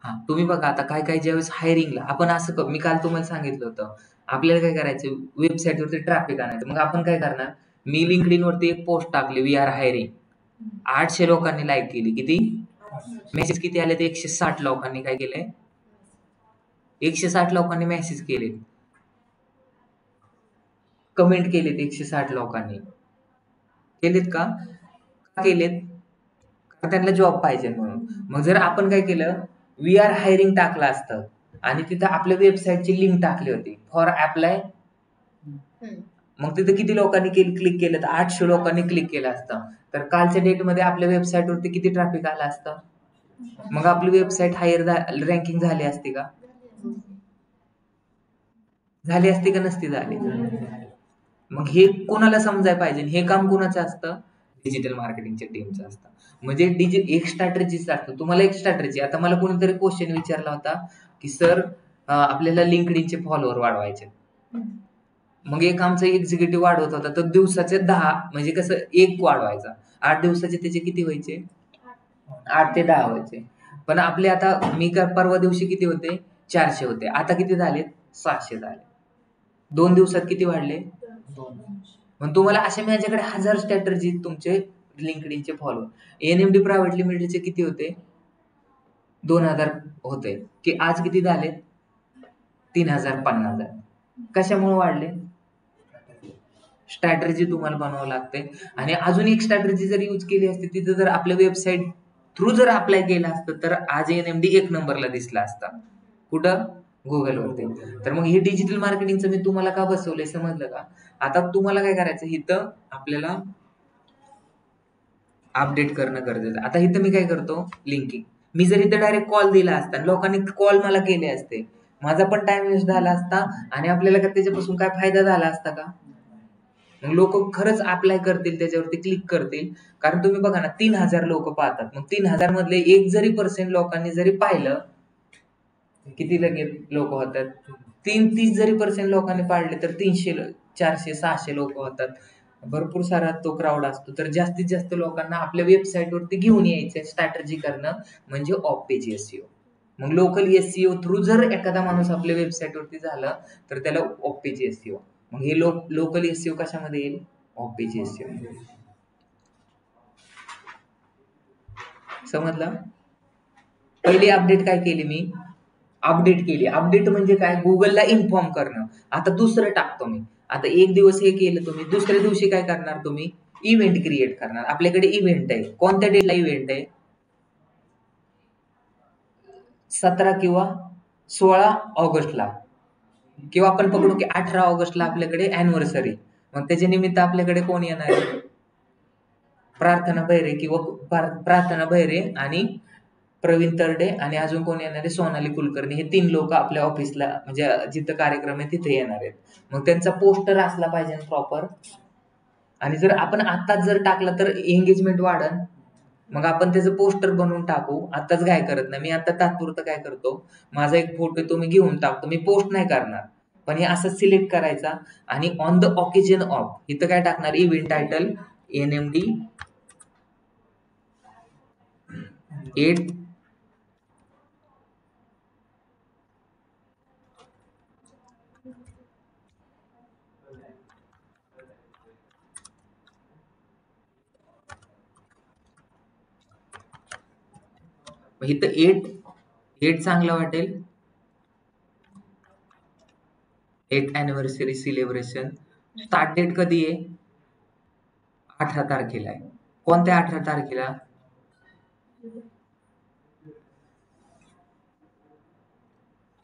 हा तुम्ही बघा आता काय काय ज्यावेळेस हायरिंगला आपण असं मी काल तुम्हाला सांगितलं होतं, आपल्याला काय करायचं, वेबसाईटवरती ट्रॅफिक आणायचं. मग आपण काय करणार, मी लिंक्डइन वरती एक पोस्ट टाकली, वी आर हायरिंग. 800 लोकांनी लाईक केली. किती मेसेज किती आले? ते 160 लोकांनी काय केलंय, 160 लोकांनी मेसेज केले, कमेंट केलेत 160 लोकांनी. केलेत का? का केलेत? कारण त्यांना जॉब पाहिजे म्हणून. मग जर आपण काय केलं, वी आर हायरिंग टाकलं असतं आणि तिथं आपल्या वेबसाईटची लिंक टाकली होती, फॉर अप्लाय, मग तिथे किती लोकांनी क्लिक केलं? तर 800 लोकांनी क्लिक केलं असतं. तर कालच्या डेटमध्ये आपल्या वेबसाईटवरती किती ट्रॅफिक आलं असतं? मग आपली वेबसाईट हायर रँकिंग झाली असती का? झाली असती का नसती झाली? मग हे कोणाला समजायला पाहिजे, हे काम कोणाचं असतं? डिजिटल मार्केटिंगच्या टीमचं असतं. म्हणजे एक स्ट्रॅटेजीच असतं. तुम्हाला एक स्ट्रॅटेजी, आता मला कोणीतरी क्वेश्चन विचारला होता की सर आपल्याला लिंक्डइनचे फॉलोअर वाढवायचे. मग एक आमचा एक्झिक्युटिव्ह वाढवत होता, तर दिवसाचे 10, म्हणजे कसं, एक वाढवायचा, 8 दिवसाचे त्याचे किती व्हायचे? 8 ते 10 व्हायचे. पण आपले आता मी परवा दिवशी किती होते? 400 होते. आता किती झाले? 700 झाले. 2 दिवसात किती वाढले? 2. मग तुम्हाला अशा माझ्याकडे 1000 स्ट्रॅटेजी तुमचे लिंक्डइनचे फॉलो. एनएमडी प्रायव्हेट लिमिटेडचे किती होते? 2000 होते, की आज किती झाले? 3050 झाले. कशामुळे वाढले? स्ट्रॅटेजी तुम्हाला बनावं लागते. आणि अजून एक स्ट्रॅटेजी जर यूज केली असती, तिथं जर आपल्या वेबसाईट थ्रू जर अप्लाय केलं असतं, तर आज एनएमडी 1 नंबरला दिसला असता. कुठं? गुगलवरती. तर मग हे डिजिटल मार्केटिंगचं मी तुम्हाला का बसवलंय, समजलं का? आता तुम्हाला काय करायचं, इथं आपल्याला अपडेट करणं गरजेचं. आता इथं मी काय करतो, लिंकिंग. मी जर इथं डायरेक्ट कॉल दिला असता, लोकांनी कॉल मला केले असते, माझा पण टाइम वेस्ट झाला असता आणि आपल्याला का त्याच्यापासून काय फायदा झाला असता का? मग लोक खरंच अप्लाय करतील, त्याच्यावरती क्लिक करतील. कारण तुम्ही बघा ना, 3000 लोक पाहतात. मग 3000 मधले 1 जरी % लोकांनी जरी पाहिलं, किती लगेच लोक होतात? 30 जरी % लोकांनी पाळले तर 300, 400, 600 लोक होतात. भरपूर सारा तो क्राऊड असतो. तर जास्तीत जास्त लोकांना आपल्या वेबसाईटवरती घेऊन यायचं, स्ट्रॅटेजी करणं म्हणजे ऑफ पेज एसईओ. मग लोकल एसईओ थ्रू जर एखादा माणूस आपल्या वेबसाईटवरती झाला, तर त्याला ऑफ पेज एसईओ. मग हे लोकल एसईओ कशामध्ये येईल? Of page SEO. समजलं? पहिली अपडेट काय केली मी? अपडेट केली. अपडेट म्हणजे काय? गुगलला इन्फॉर्म करणं. आता दुसरं टाकतो मी. आता एक दिवस हे केलं तुम्ही, दुसऱ्या दिवशी काय करणार तुम्ही? इव्हेंट क्रिएट करणार. आपल्याकडे इव्हेंट आहे. कोणत्या डेटला इव्हेंट आहे? 17 किंवा 16 ऑगस्टला, किंवा आपण पकडू की 18 ऑगस्टला आपल्याकडे अॅनिव्हर्सरी. मग त्याच्या निमित्त आपल्याकडे कोण येणार आहे? प्रार्थना बहिरे, किंवा प्रार्थना बहिरे आणि प्रवीण तरडे आणि अजून कोण येणार आहे? सोनाली कुलकर्णी. हे 3 लोक आपल्या ऑफिसला, म्हणजे जिथं कार्यक्रम आहे तिथे येणार आहेत. मग त्यांचा पोस्टर असला पाहिजे प्रॉपर. आणि जर आपण आत्ताच जर टाकला तर एंगेजमेंट वाढन. मग आपण त्याचं पोस्टर बनवून टाकू. आत्ताच काय करत नाही मी, आता तात्पुरतं काय करतो, माझा एक फोटो तो मी घेऊन टाकतो. मी पोस्ट नाही करणार, पण हे असं सिलेक्ट करायचा आणि ऑन द ऑकेजन ऑफ इथं काय टाकणार? इव्हेंट टायटल एनएमडी 8 इथं 8 चांगलं वाटेल. 8th anniversary celebration. Start date कधी आहे? 18 तारखेला आहे. कोणत्या 18 तारखेला?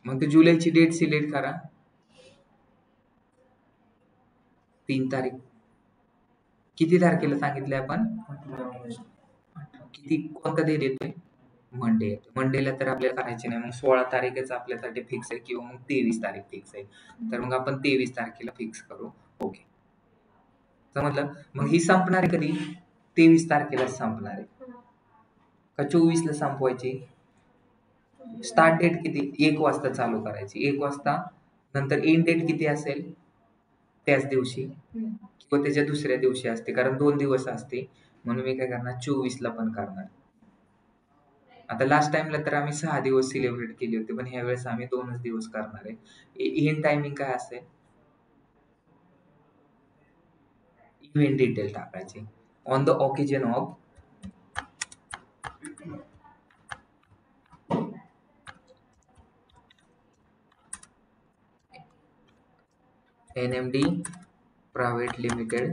मग ते जुलैची डेट सिलेक्ट करा. 3 तारीख. किती तारखेला सांगितले आपण? किती, कोणता डेट येतोय? मंडे. मंडेला तर आपल्याला करायचे नाही. मग 16 तारीखच आपल्यासाठी फिक्स आहे, किंवा मग 23 तारीख फिक्स आहे. तर मग आपण 23 तारखेला फिक्स करू. ओके. समजलं? मग ही संपणार आहे कधी? 23 तारखेला संपणार आहे का 24ला संपवायची? स्टार्ट डेट किती? 1 वाजता चालू करायची. 1 वाजता. नंतर एंड डेट किती असेल? त्याच दिवशी किंवा त्याच्या दुसऱ्या दिवशी असते, कारण 2 दिवस असते. म्हणून मी काय करणार, 24ला पण करणार. आता लास्ट टाइमला तर आम्ही 6 दिवस सेलिब्रेट केले होते, पण ह्या वेळेस आम्ही 2च दिवस करणार आहे. एंड टायमिंग काय असेल? इव्हेंट डिटेल टाकायचे. On the occasion of NMD private limited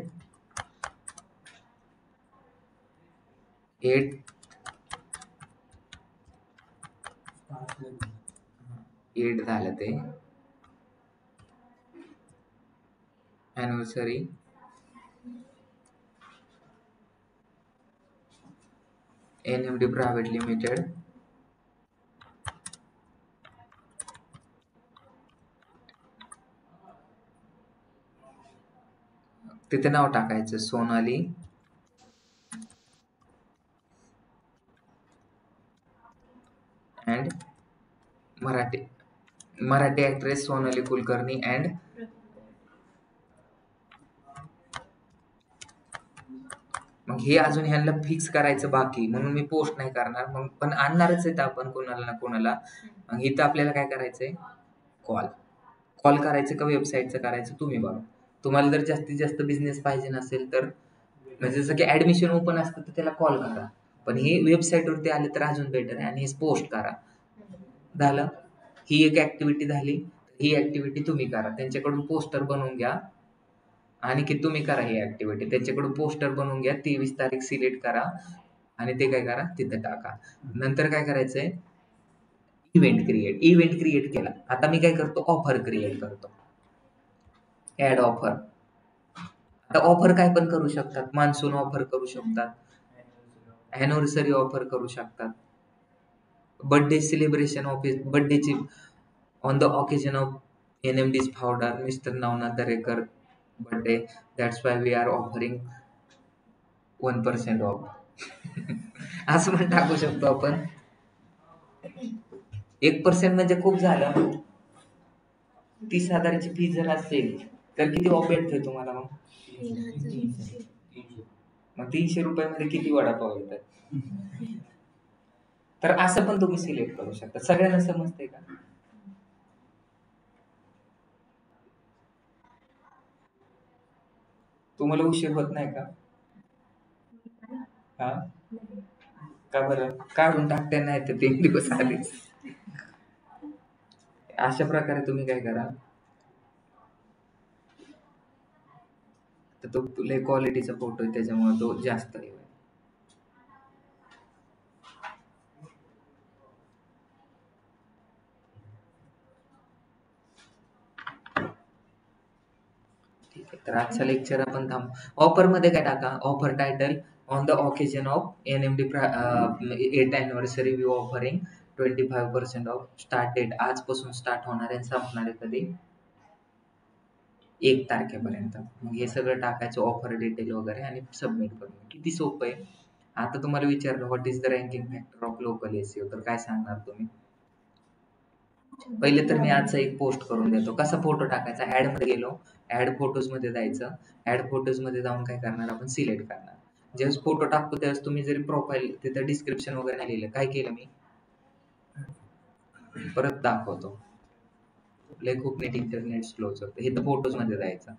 8 झालं ते ॲनिव्हर्सरी NMD प्रायव्हेट लिमिटेड तिथे नाव टाकायचं Sonali and Marathi actress Sonali Kulkarni and मग हे अजून ह्यांना फिक्स करायचं बाकी, म्हणून मी पोस्ट नाही करणार. मग पण आणणारच आहेत आपण कोणाला ना कोणाला. मग इथं आपल्याला काय करायचंय? कॉल करायचं का वेबसाईटचं करायचं तुम्ही बघा. तुम्हाला जर जास्तीत जास्त बिझनेस पाहिजे नसेल तर म्हणजे जसं की ऍडमिशन ओपन असतं तर त्याला कॉल करा, पण हे वेबसाईटवरती आले तर अजून बेटर आहे. आणि हे पोस्ट करा. झालं. ही एक ऍक्टिव्हिटी झाली. ही ऍक्टिव्हिटी तुम्ही करा, त्यांच्याकडून पोस्टर बनवून घ्या. आणि की तुम्ही करा ही ऍक्टिव्हिटी, त्यांच्याकडून पोस्टर बनवून घ्या. 23 तारीख सिलेक्ट करा आणि ते काय करा तिथे टाका. नंतर काय करायचंय? इव्हेंट क्रिएट केला. आता मी काय करतो? ऑफर क्रिएट करतो. Add offer. आता ऑफर काय पण करू शकतात. मान्सून ऑफर करू शकतात, ॲनिव्हर्सरी ऑफर करू शकतात, बर्थडे सेलिब्रेशन बर्थडेची on the occasion of NMD's founder mister Navnath Darekar birthday, that's why we are offering 1% off. असं पण टाकू शकतो आपण. 1% म्हणजे खूप झालं. 30,000ची फी जर असेल तर किती ऑफ भेटतोय तुम्हाला? मग 300 रुपयामध्ये किती वडापाव येतात? तर असं पण तुम्ही सिलेक्ट करू शकता. सगळ्यांना समजते का? तुम्हाला उशीर होत नाही का? हा, का बरं? काढून टाकते नाही तर 3 दिवस आधीच. अशा प्रकारे तुम्ही काय करा, तर तो लय क्वालिटीचा फोटो आहे त्याच्यामुळे तो जास्त आहे. ठीक आहे, तर आजचा लेक्चर आपण ऑफर मध्ये काय टाका? Offer title on the occasion of NMD 8th anniversary we offering 25% off. Start date आजपासून स्टार्ट होणार आहे, संपणार आहे कधी? 1 तारखेपर्यंत. मग हे सगळं टाकायचं, ऑफर डिटेल वगैरे, आणि सबमिट करून. किती सोपं आहे. आता तुम्हाला विचारलं what is the ranking factor of local SEO, तर काय सांगणार तुम्ही? पहिले तर मी आजचा एक पोस्ट करून देतो. कसा फोटो टाकायचा? ऍड मध्ये गेलो, ऍड फोटोज मध्ये जायचं. ऍड फोटोज मध्ये जाऊन काय करणार आपण? सिलेक्ट करणार. ज्यावेळेस फोटो टाकतो त्यावेळेस तुम्ही जरी प्रोफाईल तिथं डिस्क्रिप्शन वगैरे नाही लिहिलं, काय केलं मी? परत दाखवतो. लय खूप नेट इंटरनेट स्लो होतं. हे तर फोटोज मध्ये जायचं.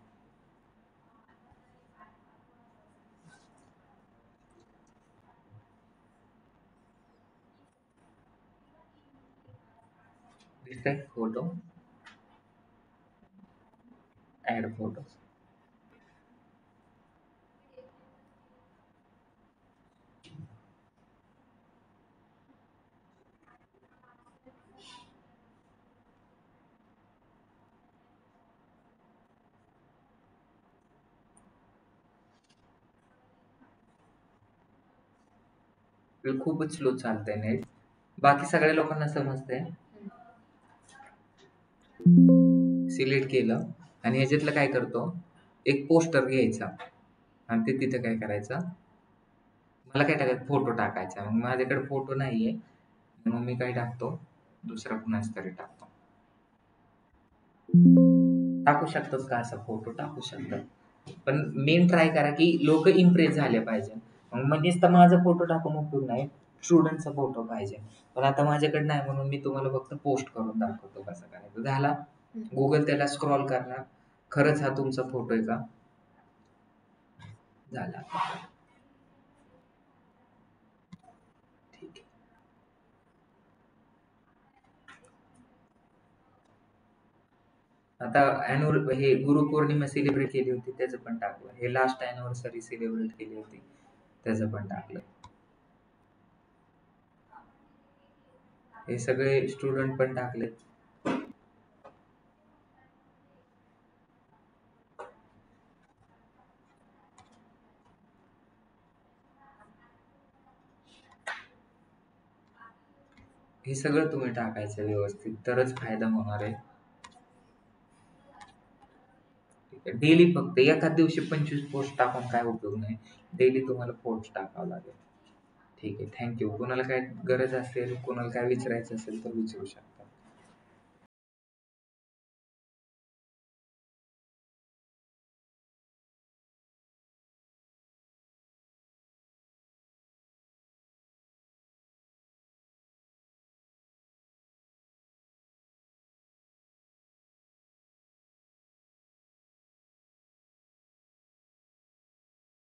दिसतंय फोटो? Add photo. खूपच स्लो चालतंय नेट. बाकी सगळ्या लोकांना समजतंय. सिलेक्ट केलं आणि ह्याच्यातलं काय करतो? एक पोस्टर घ्यायचा. आणि ते तिथे काय करायचं, मला काय टाकायचं, फोटो टाकायचा. मग माझ्याकडे फोटो नाहीये म्हणून मी काय टाकतो, दुसरा कुणाच तरी टाकतो. टाकू शकतात का असा फोटो, टाकू शकतात. पण मेन ट्राय करा की लोक इम्प्रेस झाले पाहिजे. मग म्हणजेच तर माझा फोटो टाकून उपयोग नाही, स्टुडंटचा फोटो पाहिजे. पण आता माझ्याकडे नाही म्हणून मी तुम्हाला फक्त पोस्ट करून दाखवतो कसं करायचं. झाला, गुगल त्याला स्क्रॉल करणार, खरंच हा तुमचा फोटो आहे का, झाला. ठीक आहे. आता हे गुरुपौर्णिमा सेलिब्रेट केली होती त्याचं पण टाकलं. हे लास्ट अॅनिव्हर्सरी सेलिब्रेट केली होती त्याचं पण टाकलं. हे सगळे स्टुडंट पण टाकले. हे सगळं तुम्ही टाकायचं व्यवस्थित, तरच फायदा होणार आहे. ठीक आहे. डेली फक्त एखाद दिवशी 25 पोस्ट टाकून काय उपयोग नाही, डेली तुम्हाला पोस्ट टाकावं लागेल. ठीक आहे, थँक्यू. कोणाला काय गरज असेल, कोणाला काय विचारायचं असेल तर विचारू शकता.